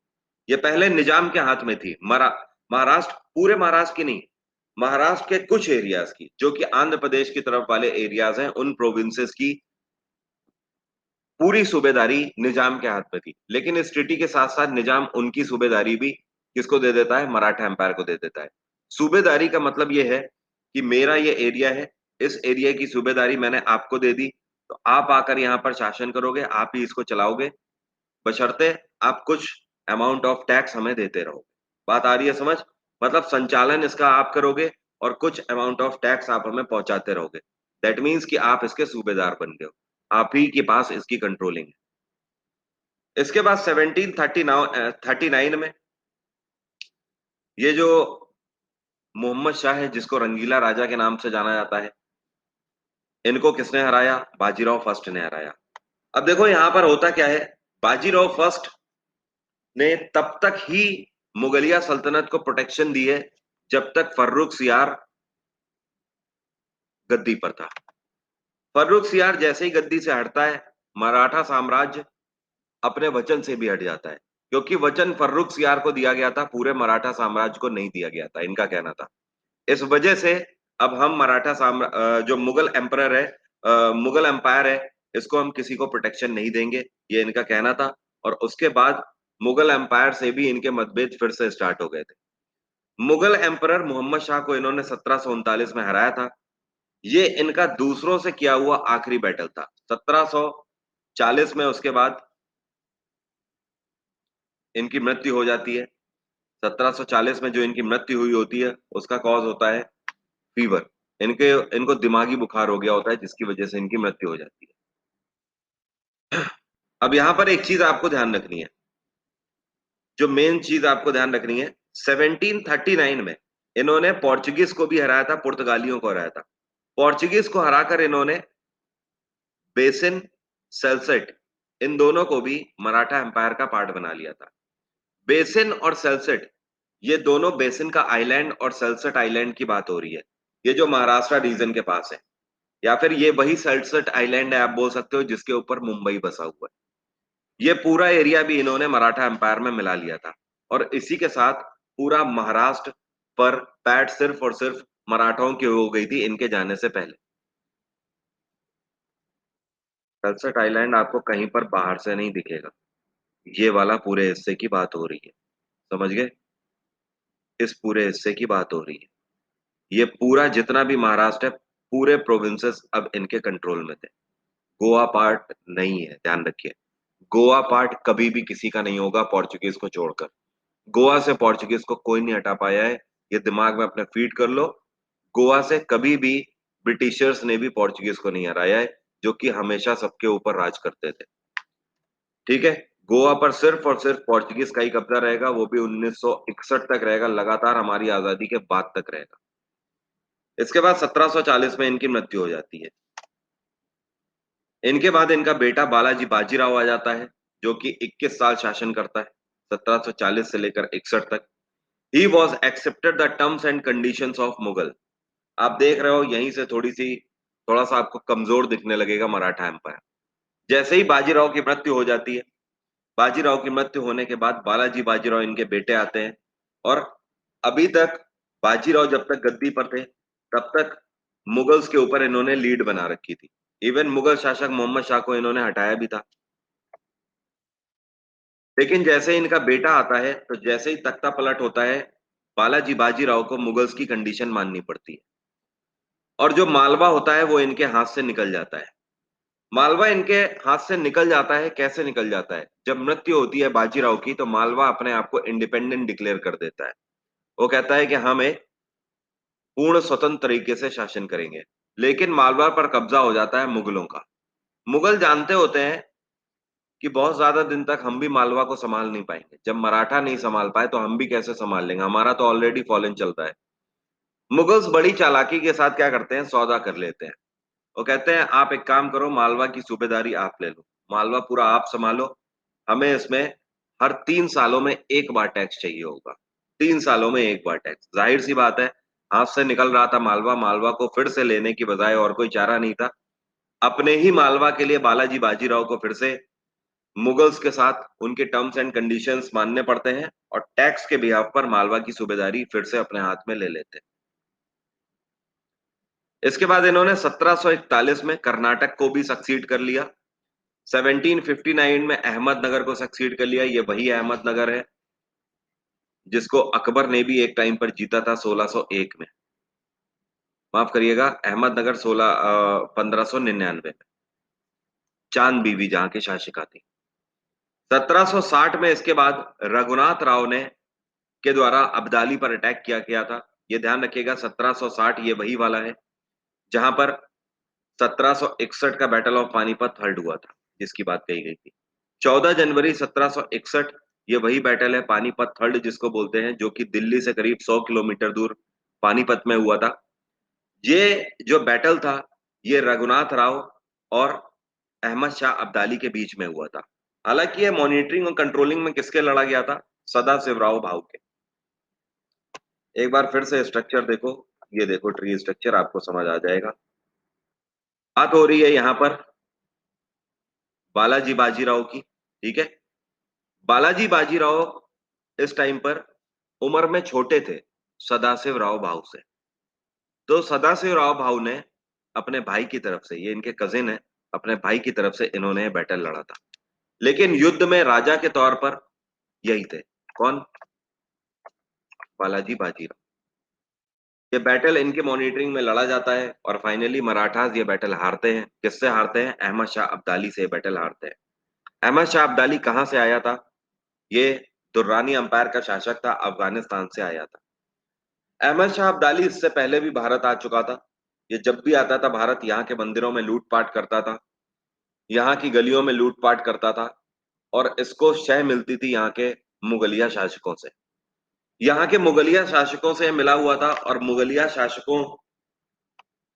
ये पहले निजाम के हाथ में थी। महाराष्ट्र, पूरे महाराष्ट्र की नहीं, महाराष्ट्र के कुछ एरियाज की, जो कि आंध्र प्रदेश की तरफ वाले एरियाज हैं, उन प्रोविंसेस की पूरी सूबेदारी निजाम के हाथ में थी। लेकिन इस ट्रीटी के साथ साथ निजाम उनकी सूबेदारी भी किसको दे देता है? मराठा एम्पायर को दे देता है। सूबेदारी का मतलब यह है कि मेरा ये एरिया है, इस एरिया की सूबेदारी मैंने आपको दे दी, तो आप आकर यहाँ पर शासन करोगे, आप ही इसको चलाओगे, बशर्ते आप कुछ अमाउंट ऑफ टैक्स हमें देते रहो। बात आ रही है समझ? मतलब संचालन इसका आप करोगे और कुछ अमाउंट ऑफ टैक्स आप हमें पहुंचाते रहोगे। दैट मीन्स कि आप इसके सूबेदार बन गए हो, आप ही के पास इसकी कंट्रोलिंग है। इसके बाद 1739 में ये जो मोहम्मद शाह है, जिसको रंगीला राजा के नाम से जाना जाता है, इनको किसने हराया? बाजीराव फर्स्ट ने हराया। अब देखो यहां पर होता क्या है, बाजीराव फर्स्ट ने तब तक ही मुगलिया सल्तनत को प्रोटेक्शन दी है जब तक फर्रुख सियार गद्दी पर था। फर्रुख सियार जैसे ही गद्दी से हटता है, मराठा साम्राज्य अपने वचन से भी हट जाता है, क्योंकि वचन फर्रुख सियार को दिया गया था, पूरे मराठा साम्राज्य को नहीं दिया गया था, इनका कहना था। इस वजह से अब हम जो मुगल एम्परर है, मुगल एम्पायर है, इसको हम किसी को प्रोटेक्शन नहीं देंगे, ये इनका कहना था। और उसके बाद मुगल एम्पायर से भी इनके मतभेद फिर से स्टार्ट हो गए थे। मुगल एम्परर मोहम्मद शाह को इन्होंने 1739 में हराया था। ये इनका दूसरों से किया हुआ आखिरी बैटल था। 1740 में उसके बाद इनकी मृत्यु हो जाती है। 1740 में जो इनकी मृत्यु हुई होती है, उसका कॉज होता है फीवर। इनके इनको दिमागी बुखार हो गया होता है, जिसकी वजह से इनकी मृत्यु हो जाती है। अब यहां पर एक चीज आपको ध्यान रखनी है, जो मेन चीज आपको ध्यान रखनी है, 1739 में इन्होंने पोर्चुगीज को भी हराया था, पुर्तगालियों को हराया था। पोर्चुगीज को हराकर इन्होंने बेसिन, सेल्सेट, इन दोनों को भी मराठा एम्पायर का पार्ट बना लिया था। बेसिन और सेल्सेट, ये दोनों, बेसिन का आइलैंड और सेल्सेट आइलैंड की बात हो रही है, ये जो महाराष्ट्र रीजन के पास है, या फिर ये वही सेल्सेट आइलैंड है, आप बोल सकते हो, जिसके ऊपर मुंबई बसा हुआ है। ये पूरा एरिया भी इन्होंने मराठा एम्पायर में मिला लिया था, और इसी के साथ पूरा महाराष्ट्र पर पैठ सिर्फ और सिर्फ मराठाओं की हो गई थी इनके जाने से पहले। सेल्सेट आइलैंड आपको कहीं पर बाहर से नहीं दिखेगा, ये वाला पूरे हिस्से की बात हो रही है, समझ गए? इस पूरे हिस्से की बात हो रही है। ये पूरा जितना भी महाराष्ट्र है, पूरे प्रोविंसेस अब इनके कंट्रोल में थे। गोवा पार्ट नहीं है, ध्यान रखिए। गोवा पार्ट कभी भी किसी का नहीं होगा पोर्चुगीज को छोड़कर। गोवा से पोर्चुगीज को कोई नहीं हटा पाया है, ये दिमाग में अपने फीड कर लो। गोवा से कभी भी ब्रिटिशर्स ने भी पोर्चुगीज को नहीं हराया है, जो कि हमेशा सबके ऊपर राज करते थे। ठीक है, गोवा पर सिर्फ और सिर्फ पोर्चुगीज का ही कब्जा रहेगा, वो भी 1961 तक रहेगा, लगातार हमारी आजादी के बाद तक रहेगा। इसके बाद 1740 में इनकी मृत्यु हो जाती है। इनके बाद इनका बेटा बालाजी बाजीराव आ जाता है, जो कि 21 साल शासन करता है, 1740 से लेकर 61 तक। He was accepted the terms and conditions of Mughal. आप देख रहे हो, यहीं से थोड़ा सा आपको कमजोर दिखने लगेगा मराठा एम्पायर। जैसे ही बाजीराव की मृत्यु हो जाती है, बाजीराव की मृत्यु होने के बाद बालाजी बाजीराव इनके बेटे आते हैं। और अभी तक बाजीराव जब तक गद्दी पर थे, तब तक मुगल्स के ऊपर इन्होंने लीड बना रखी थी। इवन मुगल शासक मोहम्मद शाह को इन्होंने हटाया भी था। लेकिन जैसे ही इनका बेटा आता है, तो जैसे ही तख्ता पलट होता है, बालाजी बाजीराव को मुगल्स की कंडीशन माननी पड़ती है, और जो मालवा होता है वो इनके हाथ से निकल जाता है। मालवा इनके हाथ से निकल जाता है, कैसे निकल जाता है? जब मृत्यु होती है बाजीराव की, तो मालवा अपने आप को इंडिपेंडेंट डिक्लेयर कर देता है। वो कहता है कि हम एक पूर्ण स्वतंत्र तरीके से शासन करेंगे। लेकिन मालवा पर कब्जा हो जाता है मुगलों का। मुगल जानते होते हैं कि बहुत ज्यादा दिन तक हम भी मालवा को संभाल नहीं पाएंगे। जब मराठा नहीं संभाल पाए, तो हम भी कैसे संभाल लेंगे? हमारा तो ऑलरेडी फॉलन चलता है। मुगल्स बड़ी चालाकी के साथ क्या करते हैं, सौदा कर लेते हैं। वो कहते हैं, आप एक काम करो, मालवा की सूबेदारी आप ले लो, मालवा पूरा आप संभालो, हमें इसमें हर 3 सालों में एक बार टैक्स चाहिए होगा। 3 सालों में एक बार टैक्स, जाहिर सी बात है, हाथ से निकल रहा था मालवा, मालवा को फिर से लेने की बजाय और कोई चारा नहीं था। अपने ही मालवा के लिए बालाजी बाजीराव को फिर से मुगल्स के साथ उनके टर्म्स एंड कंडीशंस मानने पड़ते हैं, और टैक्स के बिहाफ पर मालवा की सूबेदारी फिर से अपने हाथ में ले लेते हैं। इसके बाद इन्होंने 1741 में कर्नाटक को भी सक्सीड कर लिया। 1759 में अहमदनगर को सक्सीड कर लिया। ये वही अहमदनगर है जिसको अकबर ने भी एक टाइम पर जीता था 1601 में। माफ करिएगा, अहमदनगर 1599 में, चांद बीवी जहां की शासिका थी। 1760 में इसके बाद रघुनाथ राव ने के द्वारा अब्दाली पर अटैक किया गया था। ये ध्यान रखिएगा, 1760 ये वही वाला है जहां पर 1761 का बैटल ऑफ पानीपत हल्ट हुआ था, जिसकी बात कही गई थी। 14 जनवरी 1761, ये वही बैटल है पानीपत हल्ट जिसको बोलते हैं, जो कि दिल्ली से करीब 100 किलोमीटर दूर पानीपत में हुआ था। ये जो बैटल था, ये रघुनाथ राव और अहमद शाह अब्दाली के बीच में हुआ था। हालांकि ये मॉनिटरिंग और कंट्रोलिंग में किसके लड़ा गया था? सदाशिवराव भाऊ के। एक बार फिर से स्ट्रक्चर देखो, ये देखो ट्री स्ट्रक्चर, आपको समझ आ जाएगा। बात हो रही है यहाँ पर बालाजी बाजीराव की, ठीक है। बालाजी बाजीराव इस टाइम पर उम्र में छोटे थे सदाशिवराव भाऊ से। तो सदाशिवराव भाऊ ने अपने भाई की तरफ से, ये इनके कजिन है, अपने भाई की तरफ से इन्होंने बैटल लड़ा था। लेकिन युद्ध में राजा के तौर पर यही थे। कौन? बालाजी बाजीराव। ये बैटल इनके मॉनिटरिंग में लड़ा जाता है और फाइनली मराठास ये बैटल हारते हैं। किससे हारते हैं? अहमद शाह अब्दाली से बैटल हारते हैं। अहमद शाह अब्दाली कहां से आया था? ये दुर्रानी अंपायर का शासक था, अफगानिस्तान से आया था। अहमद शाह अब्दाली इससे पहले भी भारत आ चुका था। ये जब भी आता था भारत, यहाँ के मंदिरों में लूटपाट करता था, यहाँ की गलियों में लूटपाट करता था, और इसको शय मिलती थी यहाँ के मुगलिया शासकों से। यहाँ के मुगलिया शासकों से मिला हुआ था, और मुगलिया शासकों,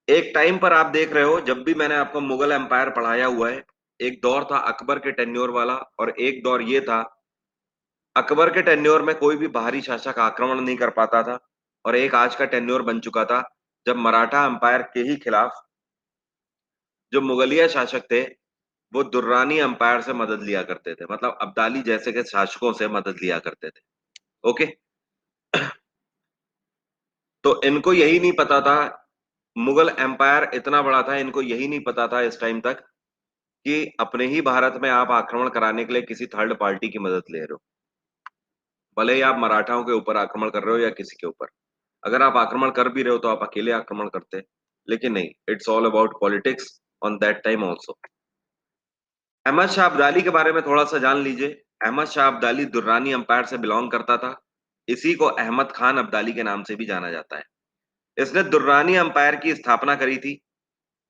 एक टाइम पर आप देख रहे हो, जब भी मैंने आपको मुगल एम्पायर पढ़ाया हुआ है, एक दौर था अकबर के टेन्योर वाला, और एक दौर ये था अकबर के टेन्योर में कोई भी बाहरी शासक आक्रमण नहीं कर पाता था, और एक आज का टेन्योर बन चुका था जब मराठा अंपायर के ही खिलाफ जो मुगलिया शासक थे, वो दुर्रानी अंपायर से मदद लिया करते थे, मतलब अब्दाली जैसे के शासकों से मदद लिया करते थे। ओके। तो इनको यही नहीं पता था, मुगल एम्पायर इतना बड़ा था, इनको यही नहीं पता था इस टाइम तक कि अपने ही भारत में आप आक्रमण कराने के लिए किसी थर्ड पार्टी की मदद ले रहे हो। भले ही आप मराठाओं के ऊपर आक्रमण कर रहे हो या किसी के ऊपर, अगर आप आक्रमण कर भी रहे हो तो आप अकेले आक्रमण करते। लेकिन नहीं, it's all about politics on that time also. Ahmad Shah Abdali के बारे में थोड़ा सा जान लीजिए। अहमद शाह अब्दाली दुर्रानी अंपायर से बिलोंग करता था। इसी को अहमद खान अब्दाली के नाम से भी जाना जाता है। इसने दुर्रानी अंपायर की स्थापना करी थी।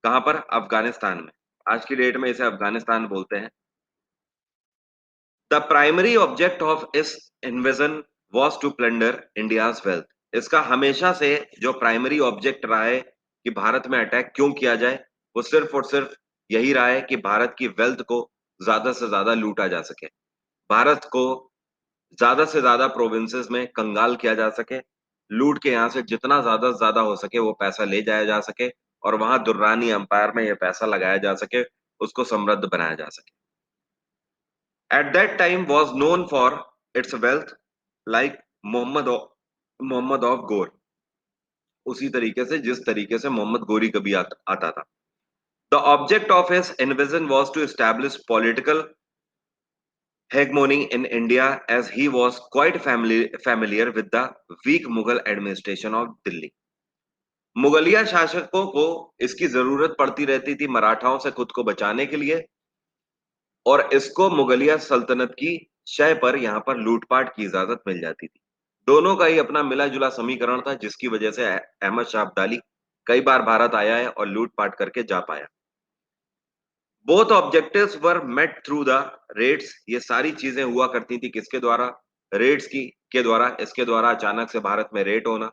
कहां पर? अफगानिस्तान में। आज की डेट में इसे अफगानिस्तान बोलते हैं। द प्राइमरी ऑब्जेक्ट ऑफ इस invasion was to plunder India's wealth. इसका हमेशा से जो प्राइमरी ऑब्जेक्ट रहा है कि भारत में अटैक क्यों किया जाए, वो सिर्फ और सिर्फ यही रहा है कि भारत की वेल्थ को ज्यादा से ज्यादा लूटा जा सके, भारत को ज्यादा से ज्यादा प्रोविंसेस में कंगाल किया जा सके, लूट के यहाँ से जितना ज्यादा से ज्यादा हो सके वो पैसा ले जाया जा सके, और वहां दुर्रानी अंपायर में ये पैसा लगाया जा सके, उसको समृद्ध बनाया जा सके। At that time was known for its wealth, like Mohammad Mohammad of Ghor, उसी तरीके से जिस तरीके से मोहम्मद गोरी कभी आता था। The object of his invasion was to establish political hegemony in India, as he was quite familiar with the weak Mughal administration of Delhi. मुगलिया शासकों को इसकी जरूरत पड़ती रहती थी मराठाओं से खुद को बचाने के लिए, और इसको मुगलिया सल्तनत की शय पर यहाँ पर लूटपाट की इजाजत मिल जाती थी। दोनों का ही अपना मिला जुला समीकरण था, जिसकी वजह से अहमद शाह अब्दाली कई बार भारत आया है और लूटपाट करके जा पाया। Both objectives were met through the raids. ये सारी चीजें हुआ करती थी किसके द्वारा? रेड्स की के द्वारा। इसके द्वारा अचानक से भारत में रेड होना,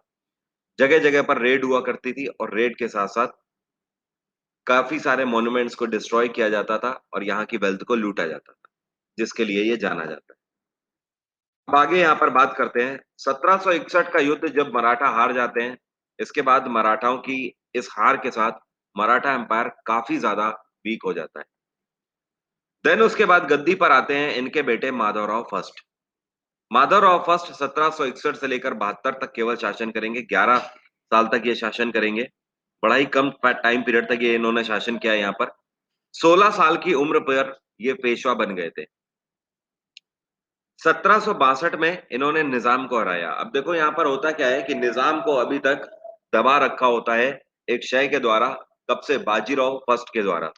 जगह जगह पर रेड हुआ करती थी, और रेड के साथ साथ काफी सारे मॉन्यूमेंट्स को डिस्ट्रॉय किया जाता था और यहाँ की वेल्थ को लूटा जाता था, जिसके लिए ये जाना जाता है। अब आगे यहाँ पर बात करते हैं 1761 का युद्ध, जब मराठा हार जाते हैं। इसके बाद मराठाओं की इस हार के साथ मराठा एम्पायर काफी ज्यादा वीक हो जाता है। देन उसके बाद गद्दी पर आते हैं इनके बेटे माधवराव फर्स्ट। माधवराव फर्स्ट 1761 से लेकर 72 तक केवल शासन करेंगे, 11 साल तक ये शासन करेंगे। बड़ा ही कम टाइम पीरियड तक ये इन्होंने शासन किया है। यहाँ पर 16 साल की उम्र पर ये पेशवा बन गए थे। 1762 में इन्होंने निजाम को हराया। अब देखो यहाँ पर होता क्या है कि निजाम को अभी तक दबा रखा होता है एक शय के द्वारा, कब से? बाजीराव फर्स्ट के द्वारा।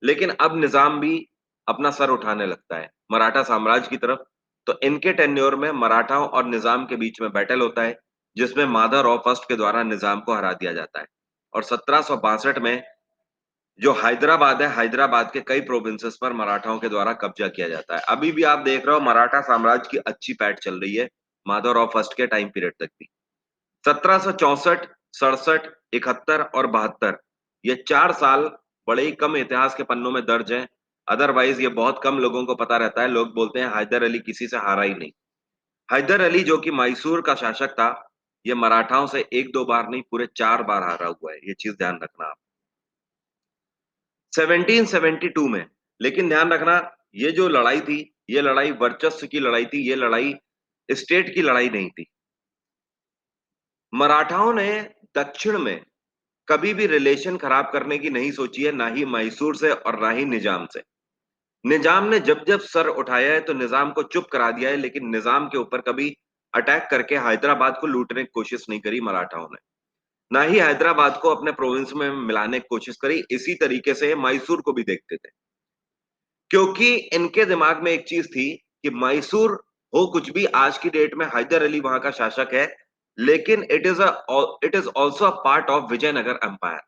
लेकिन अब निजाम भी अपना सर उठाने लगता है मराठा साम्राज्य की तरफ। तो इनके टेन्योर में मराठाओं और निजाम के बीच में बैटल होता है, जिसमें माधवराव फर्स्ट के द्वारा निजाम को हरा दिया जाता है। और 1762 में जो हैदराबाद है, हैदराबाद के कई प्रोविंसेस पर मराठाओं के द्वारा कब्जा किया जाता है। अभी भी आप देख रहे हो मराठा साम्राज्य की अच्छी पैठ चल रही है माधवराव फर्स्ट के टाइम पीरियड तक भी। 1764, 67, 71 और 72 ये 4 साल बड़े ही कम इतिहास के पन्नों में दर्ज हैं। अदरवाइज ये बहुत कम लोगों को पता रहता है। लोग बोलते हैं हैदर अली किसी से हारा ही नहीं। हैदर अली जो कि मैसूर का शासक था, ये मराठाओं से 1-2 बार नहीं पूरे 4 बार हारा हुआ है। ये चीज ध्यान रखना आप। 1772 में, लेकिन ध्यान रखना ये जो लड़ाई थी, ये लड़ाई वर्चस्व की लड़ाई थी, ये लड़ाई स्टेट की लड़ाई नहीं थी। मराठाओं ने दक्षिण में कभी भी रिलेशन खराब करने की नहीं सोची है, ना ही मैसूर से और ना ही निजाम से। निजाम ने जब जब सर उठाया है तो निजाम को चुप करा दिया है, लेकिन निजाम के ऊपर कभी अटैक करके हैदराबाद को लूटने की कोशिश नहीं करी मराठाओं ने। ना ही हैदराबाद को अपने प्रोविंस में मिलाने की कोशिश करी। इसी तरीके से मैसूर को भी देखते थे, क्योंकि इनके दिमाग में एक चीज थी कि मैसूर हो कुछ भी, आज की डेट में हैदर अली वहां का शासक है, लेकिन it is also a part of Vijayanagar empire.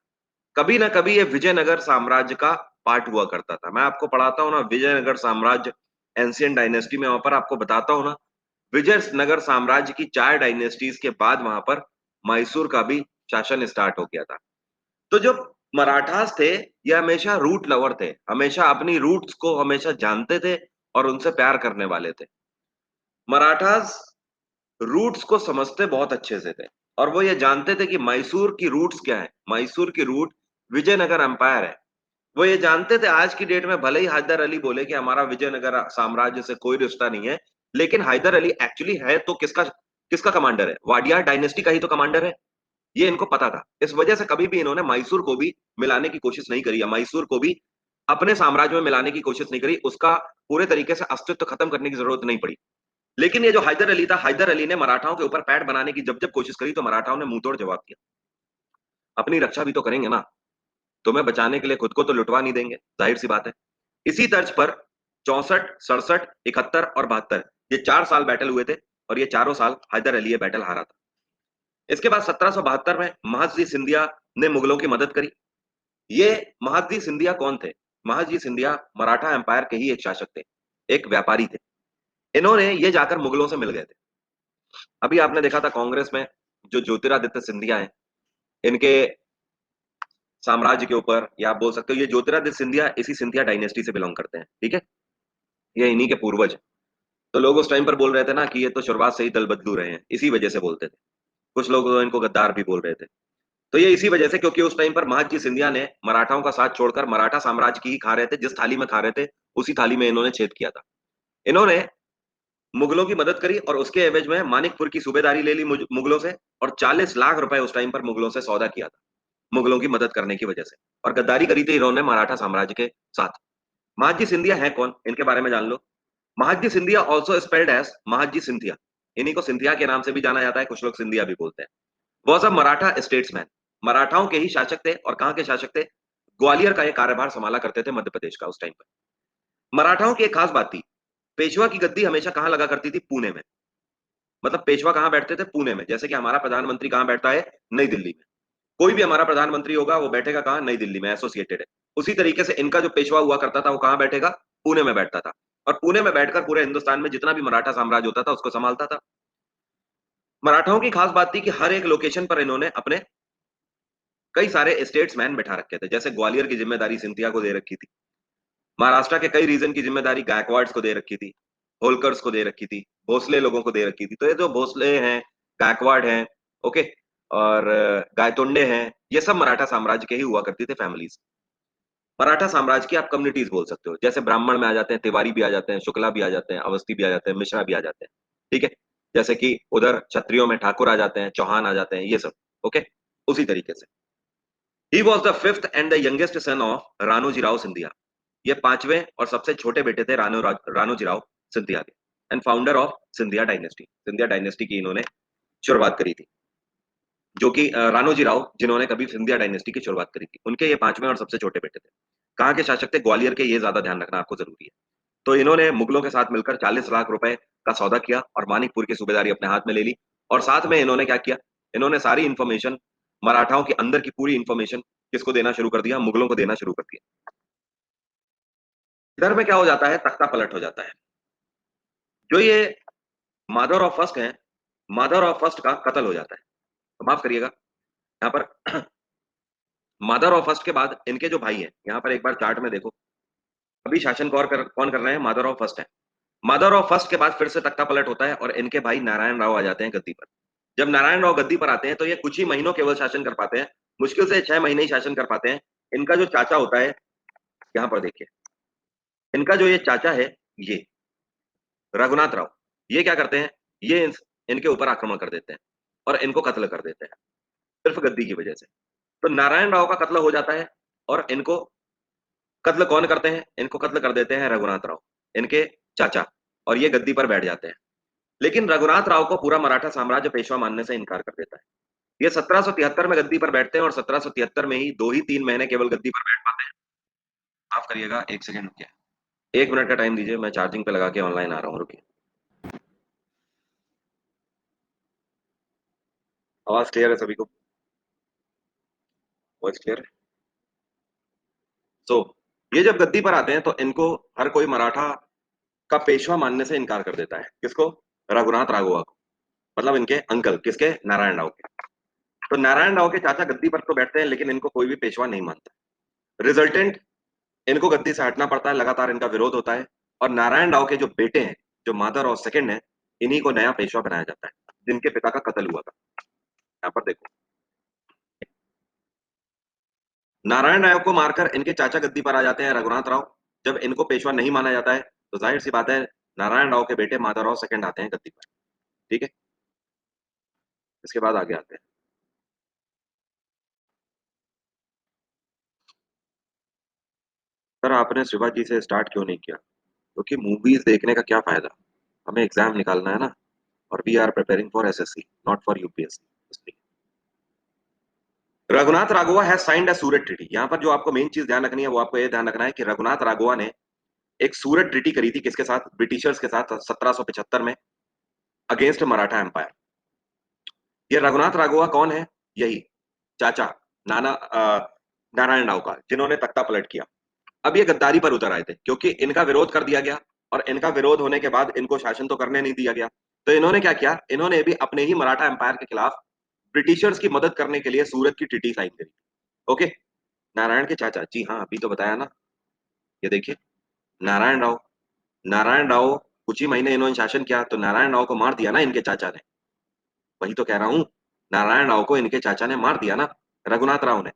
कभी ना कभी ये विजयनगर साम्राज्य का पार्ट हुआ करता था। मैं आपको पढ़ाता हूँ ना विजयनगर साम्राज्य, एंशियंट डायनेस्टी में, वहां पर आपको बताता हूँ ना, विजयनगर साम्राज्य की 4 डायनेस्टीज के बाद वहां पर मैसूर का भी शासन स्टार्ट हो गया था। तो जो मराठास थे, ये हमेशा रूट लवर थे, हमेशा अपनी रूट्स को हमेशा जानते थे और उनसे प्यार करने वाले थे। मराठास रूट्स को समझते बहुत अच्छे से थे, और वो ये जानते थे कि मैसूर की रूट्स क्या है। मैसूर की रूट विजयनगर एम्पायर है। वो ये जानते थे आज की डेट में भले ही हैदर अली बोले कि हमारा विजयनगर साम्राज्य से कोई रिश्ता नहीं है, लेकिन हैदर अली एक्चुअली है तो किसका किसका कमांडर है? वाडियार डायनेस्टी का ही तो कमांडर है। ये इनको पता था। इस वजह से कभी भी इन्होंने मैसूर को भी मिलाने की कोशिश नहीं करी, या मैसूर को भी अपने साम्राज्य में मिलाने की कोशिश नहीं करी। उसका पूरे तरीके से अस्तित्व खत्म करने की जरूरत नहीं पड़ी। लेकिन ये जो हैदर अली था, हैदर अली ने मराठाओं के ऊपर पैठ बनाने की जब जब कोशिश करी तो मराठाओं ने मुंह तोड़ जवाब दिया। अपनी रक्षा भी तो करेंगे ना, तुम्हें बचाने के लिए खुद को तो लुटवा नहीं देंगे, जाहिर सी बात है। इसी तर्ज पर 64, 67, 71 और 72 ये 4 साल बैटल हुए थे, और ये चारों साल हैदर अली ये बैटल हारा था। इसके बाद 1772 में महदजी सिंधिया ने मुगलों की मदद करी। ये महदजी सिंधिया कौन थे? महदजी सिंधिया मराठा एम्पायर के ही एक शासक थे, एक व्यापारी थे। इन्होंने ये जाकर मुगलों से मिल गए थे। अभी आपने देखा था कांग्रेस में जो ज्योतिरादित्य सिंधिया है, इनके साम्राज्य के ऊपर, या आप बोल सकते हो ये ज्योतिरादित्य सिंधिया इसी सिंधिया डायनेस्टी से बिलोंग करते हैं, ठीक है। ये इन्हीं के पूर्वज हैं। तो लोग उस टाइम पर बोल रहे थे ना कि ये तो शुरुआत से ही दल बदलू रहे हैं, इसी वजह से बोलते थे। कुछ लोग तो इनको गद्दार भी बोल रहे थे। तो ये इसी वजह से, क्योंकि उस टाइम पर महदजी सिंधिया ने मराठाओं का साथ छोड़कर मराठा साम्राज्य की ही खा रहे थे। जिस थाली में खा रहे थे उसी थाली में इन्होंने छेद किया था। इन्होंने मुगलों की मदद करी और उसके एवज में मानिकपुर की सूबेदारी ले ली मुगलों से, और 40 लाख रुपए उस टाइम पर मुगलों से सौदा किया था, मुगलों की मदद करने की वजह से। और गद्दारी करी थी इन्होंने मराठा साम्राज्य के साथ। महादजी सिंधिया है कौन, इनके बारे में जान लो। Mahadji Scindia also spelled as Mahadji Scindia, इन्हीं को सिंधिया के नाम से भी जाना जाता है, कुछ लोग सिंधिया भी बोलते हैं। वॉज अ मराठा स्टेट्समैन, मराठाओं के ही शासक थे। और कहां के शासक थे? ग्वालियर का ये कार्यभार संभाला करते थे, मध्य प्रदेश का उस टाइम पर। मराठाओं की एक खास बात थी, पेशवा की गद्दी हमेशा कहां लगा करती थी? पुणे में। मतलब पेशवा कहां बैठते थे? पुणे में। जैसे कि हमारा प्रधानमंत्री कहां बैठता है? नई दिल्ली में। कोई भी हमारा प्रधानमंत्री होगा वो बैठेगा कहां? नई दिल्ली में, एसोसिएटेड है। उसी तरीके से इनका जो पेशवा हुआ करता था वो कहां बैठेगा? पुणे में बैठता था। और पुणे में बैठकर पूरे हिंदुस्तान में जितना भी मराठा साम्राज्य होता था उसको संभालता था। मराठाओं की खास बात थी कि हर एक लोकेशन पर इन्होंने अपने कई सारे स्टेट्समैन बैठा रखे थे। जैसे ग्वालियर की जिम्मेदारी सिंधिया को दे रखी थी, महाराष्ट्र के कई रीजन की जिम्मेदारी गायकवाड्स को दे रखी थी, होलकर्स को दे रखी थी, भोसले लोगों को दे रखी थी। तो ये जो भोसले हैं, गायकवाड़ हैं, ओके, और गायतोंडे हैं, ये सब मराठा साम्राज्य के ही हुआ करती थे फैमिलीज। मराठा साम्राज्य की आप कम्युनिटीज बोल सकते हो। जैसे ब्राह्मण में आ जाते हैं, तिवारी भी आ जाते हैं, शुक्ला भी आ जाते हैं, अवस्थी भी आ जाते हैं, मिश्रा भी आ जाते हैं, ठीक है। जैसे कि उधर क्षत्रियों में ठाकुर आ जाते हैं, चौहान आ जाते हैं, ये सब, ओके। उसी तरीके से ही was the fifth and the youngest son of Ranojirao Scindia. ये पांचवें और सबसे छोटे बेटे थे रानोजीराव सिंधिया के, and founder of Scindia dynasty. Scindia dynasty की इन्होंने शुरुआत करी थी, जो कि रानोजी राव जिन्होंने कभी सिंधिया डायनेस्टी की शुरुआत करी थी, उनके ये पांचवें और सबसे छोटे बेटे थे। कहाँ के शासक थे? ग्वालियर के। ये ज्यादा ध्यान रखना आपको जरूरी है। तो इन्होंने मुगलों के साथ मिलकर 40 लाख रुपए का सौदा किया और मानिकपुर की सूबेदारी अपने हाथ में ले ली। और साथ में इन्होंने क्या किया? इन्होंने सारी इंफॉर्मेशन, मराठाओं के अंदर की पूरी इंफॉर्मेशन किसको देना शुरू कर दिया? मुगलों को देना शुरू कर दिया। इधर में क्या हो जाता है? तख्ता पलट हो जाता है। जो ये मदर ऑफ फर्स्ट है, मदर ऑफ फर्स्ट का कत्ल हो जाता है। तो माफ करिएगा, यहाँ पर मदर ऑफ फर्स्ट के बाद इनके जो भाई हैं, यहाँ पर एक बार चार्ट में देखो, अभी शासन कौन कर रहे हैं? मदर ऑफ फर्स्ट है। मदर ऑफ फर्स्ट के बाद फिर से तख्ता पलट होता है और इनके भाई नारायण राव आ जाते हैं गद्दी पर। जब नारायण राव गद्दी पर आते हैं तो ये कुछ ही महीनों केवल शासन कर पाते हैं, मुश्किल से 6 महीने ही शासन कर पाते हैं। इनका जो चाचा होता है, यहाँ पर देखिए, इनका जो ये चाचा है, ये रघुनाथ राव, ये क्या करते हैं? ये इनके ऊपर आक्रमण कर देते हैं और इनको कत्ल कर देते हैं, सिर्फ गद्दी की वजह से। तो नारायण राव का कत्ल हो जाता है और इनको कत्ल कौन करते हैं? इनको कत्ल कर देते हैं रघुनाथ राव, इनके चाचा, और ये गद्दी पर बैठ जाते हैं। लेकिन रघुनाथ राव को पूरा मराठा साम्राज्य पेशवा मानने से इनकार कर देता है। ये 1773 में गद्दी पर बैठते हैं और 1773 में ही 2 ही 3 महीने केवल गद्दी पर बैठ पाते हैं। माफ करिएगा, 1 सेकंड रुकिए, 1 मिनट का टाइम दीजिए, मैं चार्जिंग पे लगा के ऑनलाइन आ रहा हूँ, रुकिए। आवाज क्लियर है सभी को? वॉइस क्लियर है? सो ये जब गद्दी पर आते हैं तो इनको हर कोई मराठा का पेशवा मानने से इनकार कर देता है। किसको? रघुनाथ राघवा को, मतलब इनके अंकल, किसके? नारायण राव के। तो नारायण राव के चाचा गद्दी पर तो बैठते हैं लेकिन इनको कोई भी पेशवा नहीं मानता। रिजल्टेंट, इनको गद्दी से हटना पड़ता है, लगातार इनका विरोध होता है और नारायण राव के जो बेटे हैं, जो माधव राव सेकंड है, इन्हीं को नया पेशवा बनाया जाता है, जिनके पिता का कत्ल हुआ था। यहाँ पर देखो, नारायण राव को मारकर इनके चाचा गद्दी पर आ जाते हैं, रघुनाथ राव। जब इनको पेशवा नहीं माना जाता है तो जाहिर सी बात है, नारायण राव के बेटे माधव राव सेकंड आते हैं गद्दी पर। ठीक है, इसके बाद आगे आते हैं। सर आपने शिवाजी से स्टार्ट क्यों नहीं किया? क्योंकि मूवीज देखने का क्या फायदा, हमें एग्जाम निकालना है ना, और we are preparing for SSC, not for UPSC. Raghunath Raghava has signed a Surat treaty. यहाँ पर जो आपको मेन चीज ध्यान रखनी है वो आपको ये ध्यान रखना है कि रघुनाथ राघवा ने एक सूरत ट्रीटी करी थी, किसके साथ? ब्रिटिशर्स के साथ, 1775 में, अगेंस्ट मराठा एम्पायर। ये रघुनाथ राघवा कौन है? यही चाचा, नारायण राव का, जिन्होंने तख्ता पलट किया। अब ये गद्दारी पर उतर आए थे क्योंकि इनका विरोध कर दिया गया और इनका विरोध होने के बाद इनको शासन तो करने नहीं दिया गया। तो इन्होंने क्या किया? इन्होंने भी अपने ही मराठा एम्पायर के खिलाफ ब्रिटिशर्स की मदद करने के लिए सूरत की ट्रीटी साइन करी। ओके, नारायण के चाचा, जी हाँ, अभी तो बताया ना, ये देखिए, नारायण राव। नारायण राव, कुछ ही महीने इन्होंने शासन किया तो नारायण राव को मार दिया ना इनके चाचा ने। वही तो कह रहा हूं, नारायण राव को इनके चाचा ने मार दिया ना, रघुनाथ राव ने।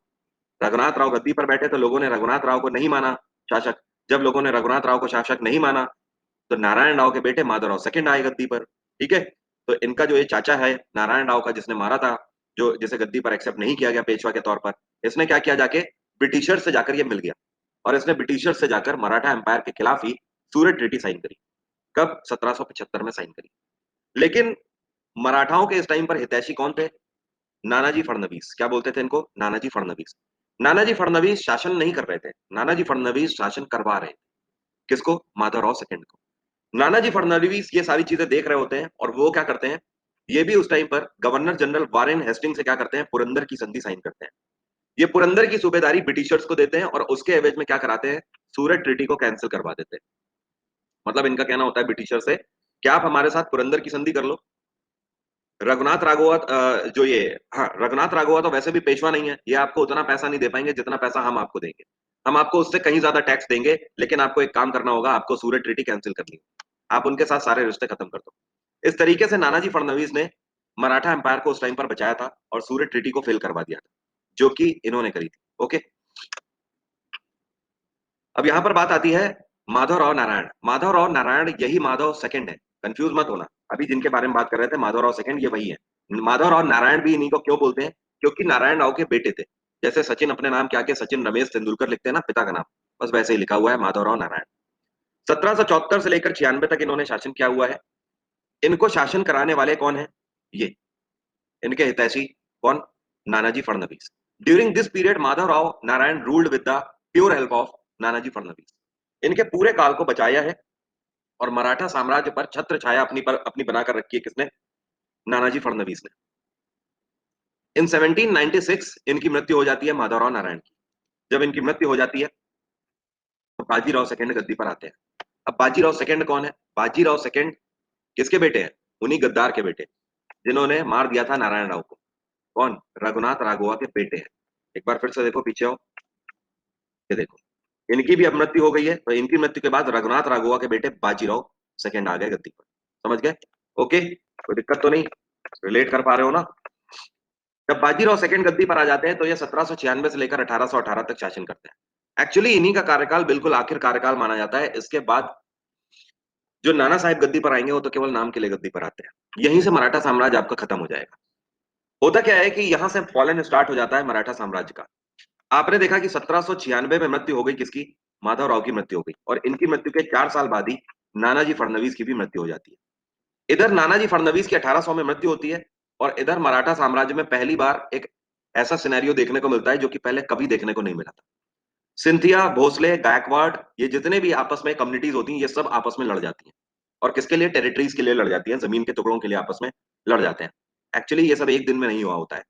रघुनाथ राव गद्दी पर बैठे तो लोगों ने रघुनाथ राव को नहीं माना शासक। जब लोगों ने रघुनाथ राव को शासक नहीं माना तो नारायण राव के बेटे माधवराव सेकंड आए गद्दी पर। ठीक है, तो इनका जो ये चाचा है नारायण राव का, जिसने मारा था, जो जिसे गद्दी पर एक्सेप्ट नहीं किया गया पेशवा के तौर पर, इसने क्या किया? जाके ब्रिटिशर से जाकर ये मिल गया और इसने ब्रिटिशर से जाकर मराठा एम्पायर के खिलाफ ही सूरत ट्रीटी साइन करी। कब? 1775 में साइन करी। लेकिन मराठाओं के इस टाइम पर हितैषी कौन थे? नानाजी फडणवीस। क्या बोलते थे इनको? नानाजी फडणवीस। नानाजी फडणवीस शासन नहीं कर रहे थे, नानाजी फडणवीस शासन करवा रहे थे। किसको? माधवराव सेकंड को। नानाजी फडणवीस ये सारी चीजें देख रहे होते हैं और वो क्या करते हैं? ये भी उस टाइम पर गवर्नर जनरल वारेन हेस्टिंग से क्या करते हैं? पुरंदर की संधि साइन करते हैं। ये पुरंदर की सूबेदारी ब्रिटिशर्स को देते हैं और उसके एवज में क्या कराते हैं? सूरत ट्रीटी को कैंसिल करवा देते हैं। मतलब इनका कहना होता है ब्रिटिशर से कि आप हमारे साथ पुरंदर की संधि कर लो। रघुनाथ राघवा, जो ये, हाँ, रघुनाथ राघवा तो वैसे भी पेशवा नहीं है, ये आपको उतना पैसा नहीं दे पाएंगे जितना पैसा हम आपको देंगे। हम आपको उससे कहीं ज्यादा टैक्स देंगे, लेकिन आपको एक काम करना होगा, आपको सूरत ट्रीटी कैंसिल करनी है, आप उनके साथ सारे रिश्ते खत्म कर दो। इस तरीके से नानाजी फडणवीस ने मराठा एम्पायर को उस टाइम पर बचाया था और सूरत ट्रीटी को फेल करवा दिया था, जो कि इन्होंने करी थी। ओके, अब यहां पर बात आती है माधवराव नारायण। माधवराव नारायण यही माधव सेकंड है, कंफ्यूज मत होना। अभी जिनके बारे में बात कर रहे थे माधवराव सेकंड, ये वही है। माधवराव नारायण भी इन्हीं को क्यों बोलते हैं? क्योंकि नारायण राव के बेटे थे। जैसे सचिन अपने नाम क्या के सचिन रमेश तेंदुलकर लिखते हैं ना, पिता का नाम, बस वैसे ही लिखा हुआ है माधवराव नारायण। 1774 से लेकर 96 तक इन्होंने शासन किया हुआ है। इनको शासन कराने वाले कौन है? ये इनके हितैषी कौन? Nanaji Phadnavis. During this period Madhavrao Narayan ruled with the pure help of Nanaji Phadnavis. इनके पूरे काल को बचाया है और मराठा साम्राज्य पर छत्र छाया अपनी बनाकर रखी है किसने? नानाजी फडणवीस ने। इन 1796 इनकी मृत्यु हो जाती है माधवराव नारायण की। जब इनकी मृत्यु हो जाती है तो बाजीराव सेकंड गद्दी पर आते हैं। अब बाजीराव सेकंड कौन है? बाजीराव सेकंड किसके बेटे हैं? उन्हीं गद्दार के बेटे जिन्होंने मार दिया था नारायण राव को। कौन? रघुनाथ राघवा के बेटे हैं। एक बार फिर से देखो, पीछे आओ, ये देखो, इनकी भी अब मृत्यु हो गई है, तो इनकी मृत्यु के बाद रघुनाथ राघवा के बेटे बाजीराव सेकंड आ गए गद्दी पर। समझ गए? ओके, कोई दिक्कत तो नहीं? रिलेट कर पा रहे हो ना? जब बाजीराव सेकंड गद्दी पर आ जाते हैं तो ये 1796 से लेकर 1818 तक शासन करते हैं। एक्चुअली इन्हीं का कार्यकाल बिल्कुल आखिर कार्यकाल माना जाता है। इसके बाद जो नाना साहेब गद्दी पर आएंगे वो तो केवल नाम के लिए गद्दी पर आते हैं। यहीं से मराठा साम्राज्य आपका खत्म हो जाएगा। होता क्या है कि यहां से फॉलन स्टार्ट हो जाता है मराठा साम्राज्य का। आपने देखा कि 1796 में मृत्यु हो गई किसकी? माधवराव की मृत्यु हो गई, और इनकी मृत्यु के 4 साल बाद ही नानाजी फडणवीस की भी मृत्यु हो जाती है। इधर नानाजी फडणवीस की 1800 में मृत्यु होती है, और इधर मराठा साम्राज्य में पहली बार एक ऐसा सिनेरियो देखने को मिलता है जो कि पहले कभी देखने को नहीं मिला था। सिंधिया, भोसले, गायकवाड़, ये जितने भी आपस में कम्युनिटीज होती हैं, ये सब आपस में लड़ जाती हैं। और किसके लिए? टेरिटरीज के लिए लड़ जाती हैं, जमीन के टुकड़ों के लिए आपस में लड़ जाते हैं। एक्चुअली ये सब एक दिन में नहीं हुआ होता है,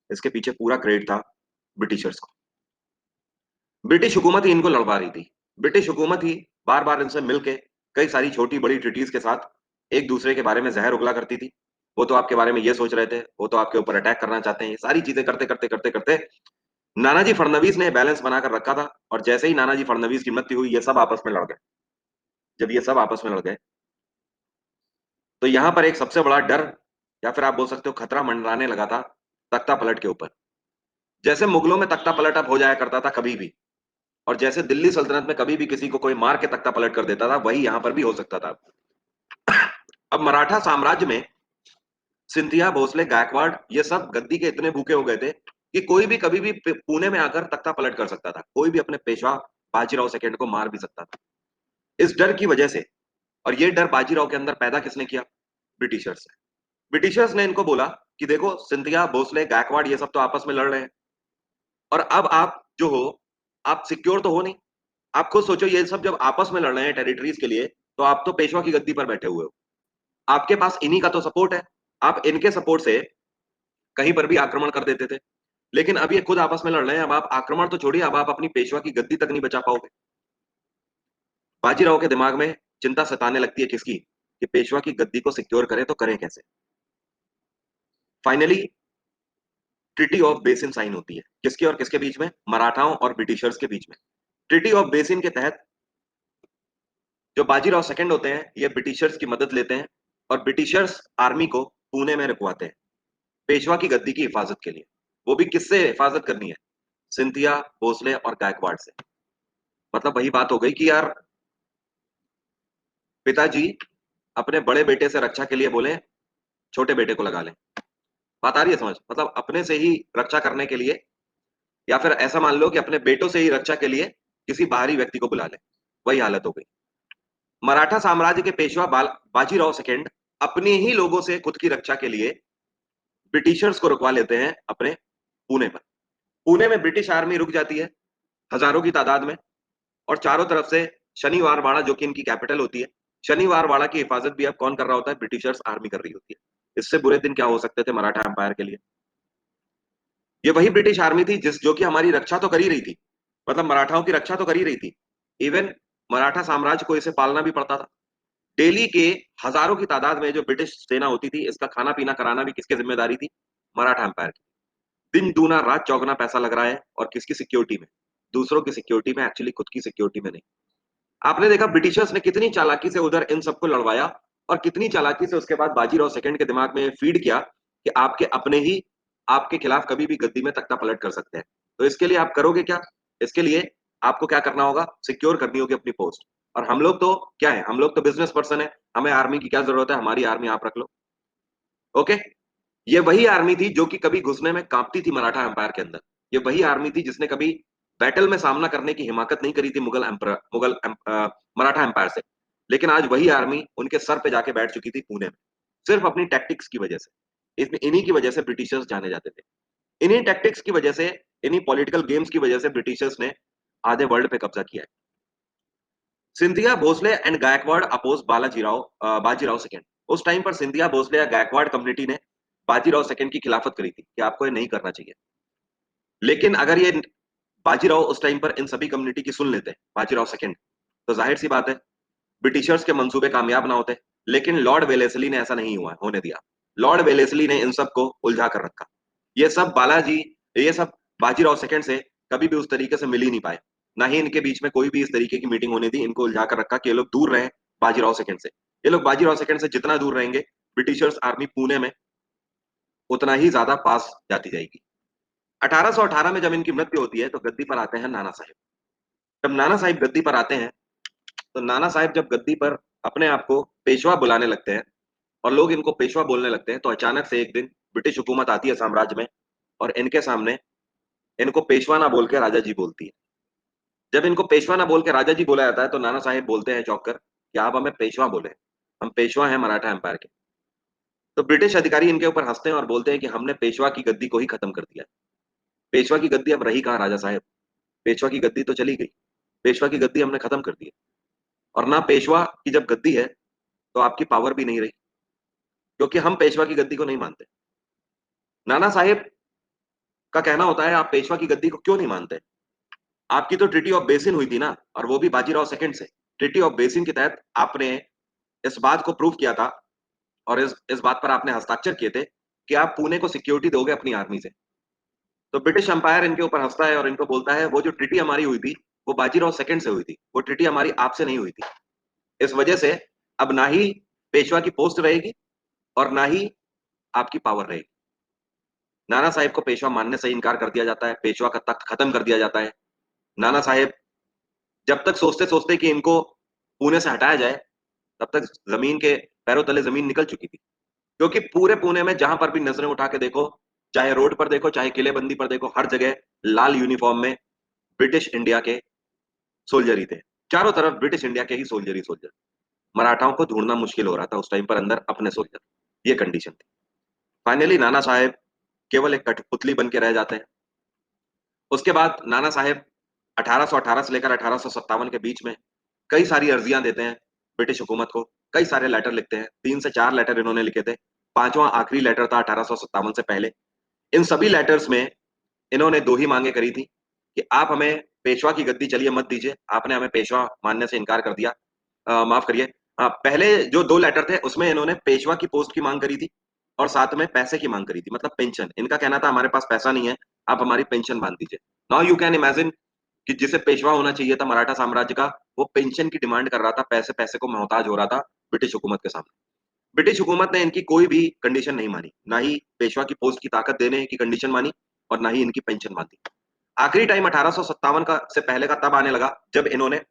इसके पीछे पूरा क्रेडिट था ब्रिटिशर्स को। ब्रिटिश हुकूमत ही इनको लड़वा रही थी। ब्रिटिश हुकूमत ही बार बार इनसे मिलके कई सारी छोटी बड़ी ट्रीटीज के साथ एक दूसरे के बारे में जहर उगला करती थी। वो तो आपके बारे में ये सोच रहे थे, वो तो आपके ऊपर अटैक करना चाहते हैं। ये सारी चीजें करते करते करते करते नानाजी फडणवीस ने बैलेंस बनाकर रखा था, और जैसे ही नानाजी फडणवीस की मृत्यु हुई, ये सब आपस में लड़ गए। जब ये सब आपस में लड़ गए तो यहां पर एक सबसे बड़ा डर, या फिर आप बोल सकते हो खतरा, मंडराने लगा था तख्ता पलट के ऊपर। जैसे मुगलों में तख्ता पलट अब हो जाया करता था कभी भी, और जैसे दिल्ली सल्तनत में कभी भी किसी को कोई मार के तख्ता पलट कर देता था, वही यहां पर भी हो सकता था। अब मराठा साम्राज्य में सिंधिया, भोसले, गायकवाड़, ये सब गद्दी के इतने भूखे हो गए थे कि कोई भी कभी भी पुणे में आकर तख्ता पलट कर सकता था। कोई भी अपने पेशवा बाजीराव सेकंड को मार भी सकता था। इस डर की वजह से, और ये डर बाजीराव के अंदर पैदा किसने किया? ब्रिटिशर्स ने। ब्रिटिशर्स ने इनको बोला कि देखो, सिंधिया, भोसले, गायकवाड़, ये सब तो आपस में लड़ रहे हैं, और अब आप जो हो, आप सिक्योर तो हो नहीं। आप खुद सोचो, ये सब जब आपस में लड़ रहे हैं टेरिटरीज के लिए, तो आप तो पेशवा की गद्दी पर बैठे हुए हो, आपके पास इन्हीं का तो सपोर्ट है। आप इनके सपोर्ट से कहीं पर भी आक्रमण कर देते थे। लेकिन अब ये खुद आपस में लड़ रहे हैं, अब आप आक्रमण तो छोड़िए, अब आप अपनी पेशवा की गद्दी तक नहीं बचा पाओगे। बाजीराव के दिमाग में चिंता सताने लगती है किसकी? कि पेशवा की गद्दी को सिक्योर करें तो करें कैसे। Finally treaty of Bassein sign होती है, किसके और किसके बीच में? मराठाओं और ब्रिटिशर्स के बीच में। ट्रिटी ऑफ बेसिन के तहत जो बाजीराव सेकंड होते हैं, ये ब्रिटिशर्स की मदद लेते हैं, और ब्रिटिशर्स आर्मी को पुणे में रुकवाते हैं पेशवा की गद्दी की हिफाजत के लिए। वो भी किससे हिफाजत करनी है? सिंधिया, भोसले और गायकवाड़ से। मतलब वही बात हो गई कि यार, पिताजी अपने बड़े बेटे से रक्षा के लिए बोले छोटे बेटे को लगा लें। बात आ रही है समझ? मतलब अपने से ही रक्षा करने के लिए, या फिर ऐसा मान लो कि अपने बेटों से ही रक्षा के लिए किसी बाहरी व्यक्ति को बुला लें। वही हालत हो गई। मराठा साम्राज्य के पेशवा बाजीराव सेकंड अपने ही लोगों से खुद की रक्षा के लिए ब्रिटिशर्स को रुकवा लेते हैं अपने पुणे पर। पुणे में ब्रिटिश आर्मी रुक जाती है हजारों की तादाद में, और चारों तरफ से शनिवार वाड़ा, जो कि इनकी कैपिटल होती है, शनिवार वाड़ा की हिफाजत भी अब कौन कर रहा होता है? ब्रिटिशर्स आर्मी कर रही होती है। इससे बुरे दिन क्या हो सकते थे मराठा एम्पायर के लिए? ये वही ब्रिटिश आर्मी थी जिस जो कि हमारी रक्षा तो कर ही रही थी, मतलब मराठाओं की रक्षा तो कर ही रही थी। इवन मराठा साम्राज्य को इसे पालना भी पड़ता था। दिल्ली के हजारों की तादाद में जो ब्रिटिश सेना होती थी, इसका खाना पीना कराना भी किसकी जिम्मेदारी थी? मराठा एम्पायर की। दिन दूना रात चौगुना पैसा लग रहा है, और किसकी सिक्योरिटी में? दूसरों की सिक्योरिटी में, एक्चुअली खुद की सिक्योरिटी में नहीं। आपने देखा ब्रिटिशर्स ने कितनी चालाकी से उधर इन सबको लड़वाया, और कितनी चालाकी से उसके बाद बाजीराव सेकंड के दिमाग में फीड किया कि आपके अपने ही आपके खिलाफ कभी भी गद्दी में तख्ता पलट कर सकते हैं। तो इसके लिए आप करोगे क्या? इसके लिए आपको क्या करना होगा? सिक्योर करनी होगी अपनी पोस्ट। और हम लोग तो क्या है? हम लोग तो बिजनेस पर्सन है, हमें आर्मी की क्या जरूरत है? हमारी आर्मी आप रख लो। ओके। ये वही आर्मी थी जो कि कभी घुसने में कांपती थी मराठा एम्पायर के अंदर। ये वही आर्मी थी जिसने कभी बैटल में सामना करने की हिम्मत नहीं करी थी मराठा एम्पायर से। लेकिन आज वही आर्मी उनके सर पे जाके बैठ चुकी थी पुणे में, सिर्फ अपनी टैक्टिक्स की वजह से। इन्हीं की वजह से ब्रिटिशर्स जाने जाते थे। इन्हीं टैक्टिक्स की वजह से, इन्हीं पॉलिटिकल गेम्स की वजह से ब्रिटिशर्स ने आधे वर्ल्ड पे कब्जा किया है। Scindia, Bhonsle and Gaekwad oppose Bajirao second. उस टाइम पर सिंधिया, भोसले या गायकवाड़ कम्युनिटी ने बाजीराव सेकंड की खिलाफत करी थी कि आपको ये नहीं करना चाहिए। लेकिन अगर ये बाजीराव उस टाइम पर इन सभी कम्युनिटी की सुन लेते, बाजीराव सेकंड, तो जाहिर सी बात है ब्रिटिशर्स के मंसूबे कामयाब ना होते। लेकिन लॉर्ड वेलेस्ली ने ऐसा नहीं हुआ होने दिया। लॉर्ड वेलेस्ली ने इन सबको उलझा कर रखा। ये सब बालाजी, ये सब बाजीराव सेकंड से कभी भी उस तरीके से मिल ही नहीं पाए। ना ही इनके बीच में कोई भी इस तरीके की मीटिंग होने दी। इनको उलझा कर रखा कि ये लोग दूर रहे बाजीराव सेकंड से। ये लोग बाजीराव सेकंड से जितना दूर रहेंगे, ब्रिटिशर्स आर्मी पुणे में उतना ही ज्यादा पास जाती जाएगी। 1818 में जब इनकी मृत्यु होती है तो गद्दी पर आते हैं नाना साहिब। जब नाना साहिब गद्दी पर आते हैं, तो नाना साहिब जब गद्दी पर अपने आप को पेशवा बुलाने लगते हैं और लोग इनको पेशवा बोलने लगते हैं, तो अचानक से एक दिन ब्रिटिश हुकूमत आती है साम्राज्य में और इनके सामने इनको पेशवा ना बोल के राजा जी बोलती है। जब इनको पेशवा ना बोल के राजा जी बोला जाता है, तो नाना साहिब बोलते हैं चौंक कर कि आप हमें पेशवा बोले, हम पेशवा हैं मराठा एम्पायर के। तो ब्रिटिश अधिकारी इनके ऊपर हंसते हैं और बोलते हैं कि हमने पेशवा की गद्दी को ही खत्म कर दिया। पेशवा की गद्दी अब रही कहाँ राजा साहब? पेशवा की गद्दी तो चली गई। पेशवा की गद्दी हमने खत्म कर दी है। और ना पेशवा की जब गद्दी है, तो आपकी पावर भी नहीं रही, क्योंकि हम पेशवा की गद्दी को नहीं मानते। नाना साहेब का कहना होता है, आप पेशवा की गद्दी को क्यों नहीं मानते? आपकी तो ट्रिटी ऑफ बेसिन हुई थी ना, और वो भी बाजीराव सेकंड से। ट्रिटी ऑफ बेसिन के तहत आपने इस बात को प्रूव किया था और इस बात पर आपने हस्ताक्षर किए थे कि आप पुणे को सिक्योरिटी दोगे अपनी आर्मी से। तो ब्रिटिश एम्पायर इनके ऊपर हंसता है और इनको बोलता है, वो जो ट्रिटी हमारी हुई थी, वो बाजीराव सेकंड से हुई थी। वो ट्रिटी हमारी आपसे नहीं हुई थी। इस वजह से अब ना ही पेशवा की पोस्ट रहेगी और ना ही आपकी पावर रहेगी। नाना साहेब को पेशवा मानने से इनकार कर दिया जाता है, पेशवा का तख्त खत्म कर दिया जाता है। नाना साहेब जब तक सोचते-सोचते कि इनको पुणे से हटाया जाए, तब तक ज़मीन के पैरों तले ज़मीन निकल चुकी थी। क्योंकि पूरे पुणे में जहाँ पर भी नज़रें उठा के देखो, चाहे रोड पर देखो, चाहे किलेबंदी पर देखो, हर जगह लाल यूनिफ़ॉर्म में ब्रिटिश इंडिया के सोल्जर ही थे। चारों तरफ ब्रिटिश इंडिया के ही सोल्जर ही सोल्जर। मराठाओं को ढूँढना मुश्किल हो रहा था उस टाइम पर अंदर अपने सोल्जर। ये कंडीशन थी। फाइनली नाना साहेब केवल एक कठपुतली बन के रह जाते हैं। उसके बाद नाना साहेब 1818 से लेकर 1857 के बीच में कई सारी अर्जियां देते हैं ब्रिटिश हुकूमत को। कई सारे लेटर लिखते हैं। 3 से 4 लेटर इन्होंने लिखे थे। पांचवा आखिरी लेटर था 1857 से पहले। इन सभी लेटर्स में इन्होंने दो ही मांगे करी थी कि आप हमें पेशवा की गद्दी चलिए मत दीजिए। आपने हमें पेशवा मानने से इनकार कर दिया। माफ करिए। पहले जो दो लेटर थे उसमें इन्होंने पेशवा की पोस्ट की मांग करी थी और साथ में पैसे की मांग करी थी, मतलब पेंशन। इनका कहना था हमारे पास पैसा नहीं है, आप हमारी पेंशन बांध दीजिए। नाउ यू कैन इमेजिन कि जिसे पेशवा होना चाहिए था मराठा साम्राज्य का, वो पेंशन की डिमांड कर रहा था, पैसे पैसे को मोहताज हो रहा था ब्रिटिश हुकूमत के सामने। ब्रिटिश हुकूमत ने इनकी कोई भी कंडीशन नहीं मानी, ना ही पेशवा की पोस्ट की ताकत देने की कंडीशन मानी और ना ही इनकी पेंशन बांधी। आखिरी टाइम 1857 का से पहले का तब आने लगा जब इन्होंने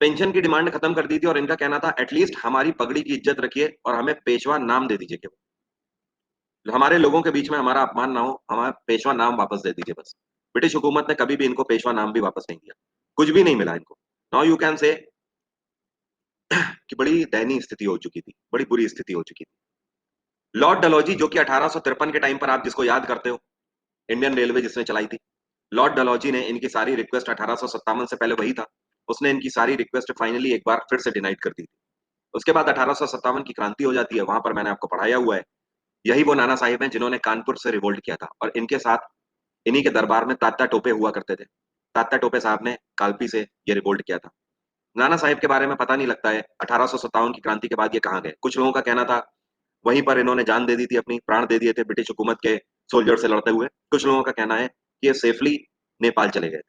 पेंशन की डिमांड खत्म कर दी थी और इनका कहना था एटलीस्ट हमारी पगड़ी की इज्जत रखिए और हमें पेशवा नाम दे दीजिए केवल। हमारे लोगों के बीच में हमारा अपमान ना हो, हमारा पेशवा नाम वापस दे दीजिए बस। ब्रिटिश हुकूमत ने कभी भी इनको पेशवा नाम भी वापस नहीं दिया। कुछ भी नहीं मिला इनको। नाउ यू कैन से कि बड़ी दयनीय स्थिति हो चुकी थी, बड़ी बुरी स्थिति हो चुकी थी। लॉर्ड डलहौजी जो कि 1853 के टाइम पर आप जिसको याद करते हो, इंडियन रेलवे जिसने चलाई थी, लॉर्ड डलहौजी ने इनकी सारी रिक्वेस्ट 1857 से पहले वही था, उसने इनकी सारी रिक्वेस्ट फाइनली एक बार फिर से डिनाइड कर दी थी। उसके बाद 1857 की क्रांति हो जाती है, वहां पर मैंने आपको पढ़ाया हुआ है। यही वो नाना साहिब हैं जिन्होंने कानपुर से रिवोल्ट किया था और इनके साथ इन्हीं के दरबार में तात्या टोपे हुआ करते थे। तात्या टोपे साहब ने कालपी से ये रिवोल्ट किया था। नाना साहिब के बारे में पता नहीं लगता है 1857 की क्रांति के बाद ये कहाँ गए। कुछ लोगों का कहना था वहीं पर इन्होंने जान दे दी थी, अपनी प्राण दे दिए थे ब्रिटिश हुकूमत के सोल्जर से लड़ते हुए। कुछ लोगों का कहना है कि ये सेफली नेपाल चले गए।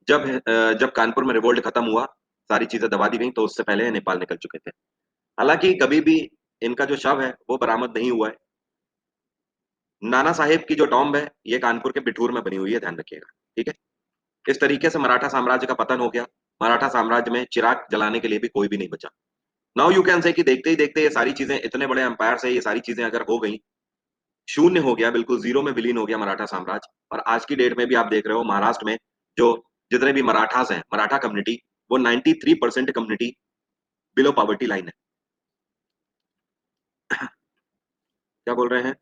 जब कानपुर में रिवोल्ट खत्म हुआ, सारी चीजें दबा दी गई, तो उससे पहले ये नेपाल निकल चुके थे। हालांकि कभी भी इनका जो शव है वो बरामद नहीं हुआ है। नाना साहेब की जो टॉम्ब है ये कानपुर के बिठूर में बनी हुई है, ध्यान रखिएगा। ठीक है। इस तरीके से मराठा साम्राज्य का पतन हो गया। मराठा साम्राज्य में चिराग जलाने के लिए भी कोई भी नहीं बचा। नाउ यू कैन से कि देखते ही देखते ये सारी चीजें, इतने बड़े एम्पायर से ये सारी चीजें अगर हो गई, शून्य हो गया, बिल्कुल जीरो में विलीन हो गया मराठा साम्राज्य। और आज की डेट में भी आप देख रहे हो महाराष्ट्र में जो जितने भी मराठास हैं, मराठा कम्युनिटी, वो 93% कम्युनिटी बिलो पॉवर्टी लाइन है। क्या बोल रहे हैं?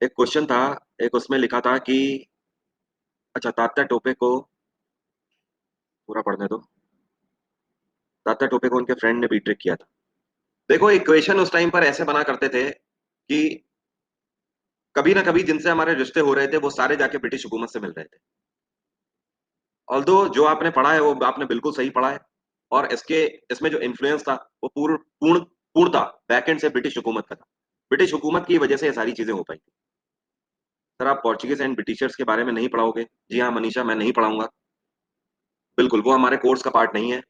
एक क्वेश्चन था, एक उसमें लिखा था कि अच्छा, तात्या टोपे को पूरा पढ़ने दो। तात्या टोपे को उनके फ्रेंड ने बीट्रिक किया था। देखो इक्वेशन उस टाइम पर ऐसे बना करते थे कि कभी ना कभी जिनसे हमारे रिश्ते हो रहे थे वो सारे जाके ब्रिटिश हुकूमत से मिल रहे थे। ऑल्दो जो आपने पढ़ा है वो आपने बिल्कुल सही पढ़ा है, और इसके इसमें जो इन्फ्लुएंस था वो पूर्णता बैकएंड से ब्रिटिश हुकूमत का था। ब्रिटिश हुकूमत की वजह से ये सारी चीजें हो पाई थी। सर आप पोर्चुगीज एंड ब्रिटिशर्स के बारे में नहीं पढ़ाओगे? जी हाँ मनीषा, मैं नहीं पढ़ाऊंगा। बिल्कुल, वो हमारे कोर्स का पार्ट नहीं है।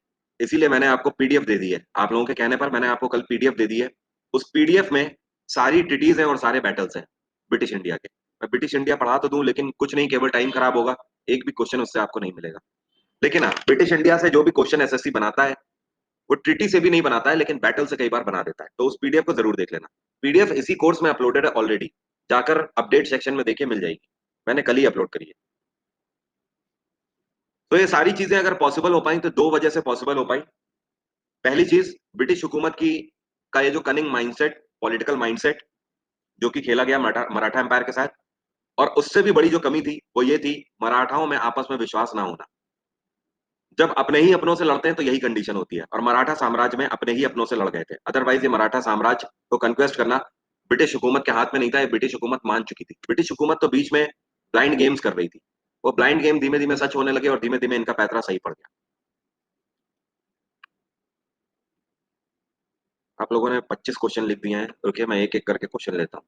इसीलिए मैंने आपको पीडीएफ दे दी है। आप लोगों के कहने पर मैंने आपको कल पीडीएफ दे दी है। उस पीडीएफ में सारी ट्रीटीज हैं और सारे बैटल्स हैं ब्रिटिश इंडिया के। मैं ब्रिटिश इंडिया पढ़ा तो दूं, लेकिन कुछ नहीं, केवल टाइम खराब होगा। एक भी क्वेश्चन उससे आपको नहीं मिलेगा। लेकिन हाँ, ब्रिटिश इंडिया से जो भी क्वेश्चन एसएससी बनाता है वो ट्रीटी से भी नहीं बनाता है, लेकिन बैटल से कई बार बना देता है। तो उस पीडीएफ को जरूर देख लेना। पीडीएफ इसी कोर्स में अपलोडेड है ऑलरेडी। जाकर अपडेट सेक्शन में देखिए, मिल जाएगी। मैंने कल ही अपलोड करी है। तो ये सारी चीजें अगर पॉसिबल हो पाई तो दो वजह से पॉसिबल हो पाई। पहली चीज, ब्रिटिश हुकूमत की का ये जो कनिंग माइंडसेट, पॉलिटिकल माइंडसेट जो कि खेला गया मराठा एम्पायर के साथ। और उससे भी बड़ी जो कमी थी वो ये थी, मराठाओं में आपस में विश्वास ना होना। जब अपने ही अपनों से लड़ते हैं तो यही कंडीशन होती है, और मराठा साम्राज्य में अपने ही अपनों से लड़ गए थे। अदरवाइज ये मराठा साम्राज्य को कंक्वेस्ट करना ब्रिटिश हुकूमत के हाथ में नहीं था। ये ब्रिटिश हुकूमत मान चुकी थी। ब्रिटिश हुकूमत तो बीच में ब्लाइंड गेम्स कर रही थी। वो ब्लाइंड गेम धीमे धीमे सच होने लगे और धीमे धीमे इनका पैतरा सही पड़ गया। आप लोगों ने 25 क्वेश्चन लिख दिए हैं। रुकिए मैं एक एक करके क्वेश्चन लेता हूँ।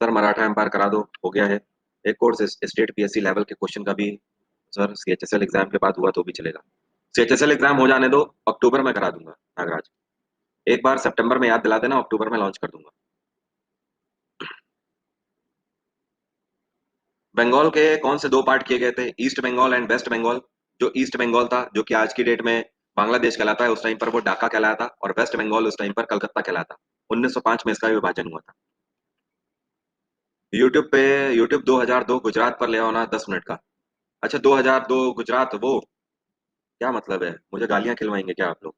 सर मराठा एम्पायर करा दो, हो गया है। एक कोर्स स्टेट पीएससी लेवल के क्वेश्चन का भी सर सीएचएसएल एग्जाम के बाद हुआ तो भी चलेगा। सीएचएसएल एग्जाम हो जाने दो, अक्टूबर में करा दूंगा नागराज। एक बार सितंबर में याद दिला देना, अक्टूबर में लॉन्च कर दूंगा। बंगाल के कौन से दो पार्ट किए गए थे? East Bengal and west Bengal. जो ईस्ट बंगाल था, जो कि आज की डेट में बांग्लादेश कहलाता है, उस टाइम पर वो ढाका कहलाता, और वेस्ट बंगाल उस टाइम पर कलकत्ता कहलाता। 1905 में इसका विभाजन हुआ था। यूट्यूब पे, यूट्यूब 2002 गुजरात पर ले आना 10 मिनट का। अच्छा 2002 गुजरात, वो क्या मतलब है? मुझे गालियां खिलवाएंगे क्या आप लोग?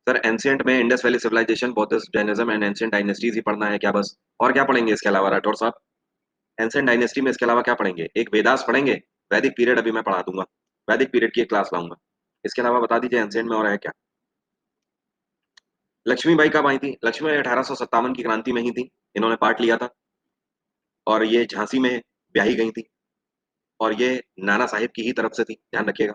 सर एंशियंट में Indus valley civilization, Buddhism, Jainism and ancient dynasties ही पढ़ना है क्या बस? और क्या पढ़ेंगे इसके अलावा राठौर साहब? एंशियंट डायनेस्टी में इसके अलावा क्या पढ़ेंगे? एक वेदास पढ़ेंगे। वैदिक पीरियड अभी मैं पढ़ा दूंगा। वैदिक पीरियड की एक क्लास लाऊंगा। इसके अलावा बता दीजिए एंशियंट में और है क्या? लक्ष्मीबाई कब आई थी? लक्ष्मीबाई 1857 की क्रांति में ही थी। इन्होंने पार्ट लिया था, और ये झांसी में ब्याही गई थी, और ये नाना साहिब की ही तरफ से थी, ध्यान रखिएगा।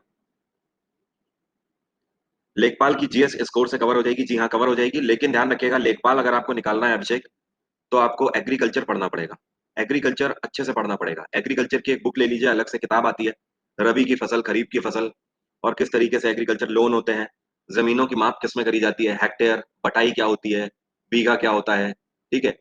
लेखपाल की जीएस स्कोर से कवर हो जाएगी? जी हाँ कवर हो जाएगी, लेकिन ध्यान रखिएगा लेखपाल अगर आपको निकालना है अभिषेक, तो आपको एग्रीकल्चर पढ़ना पड़ेगा। एग्रीकल्चर अच्छे से पढ़ना पड़ेगा। एग्रीकल्चर की एक बुक ले लीजिए, अलग से किताब आती है। रबी की फसल, खरीफ की फसल, और किस तरीके से एग्रीकल्चर लोन होते हैं, जमीनों की माप किस में करी जाती है, हेक्टेयर, बटाई क्या होती है, बीघा क्या होता है, ठीक है।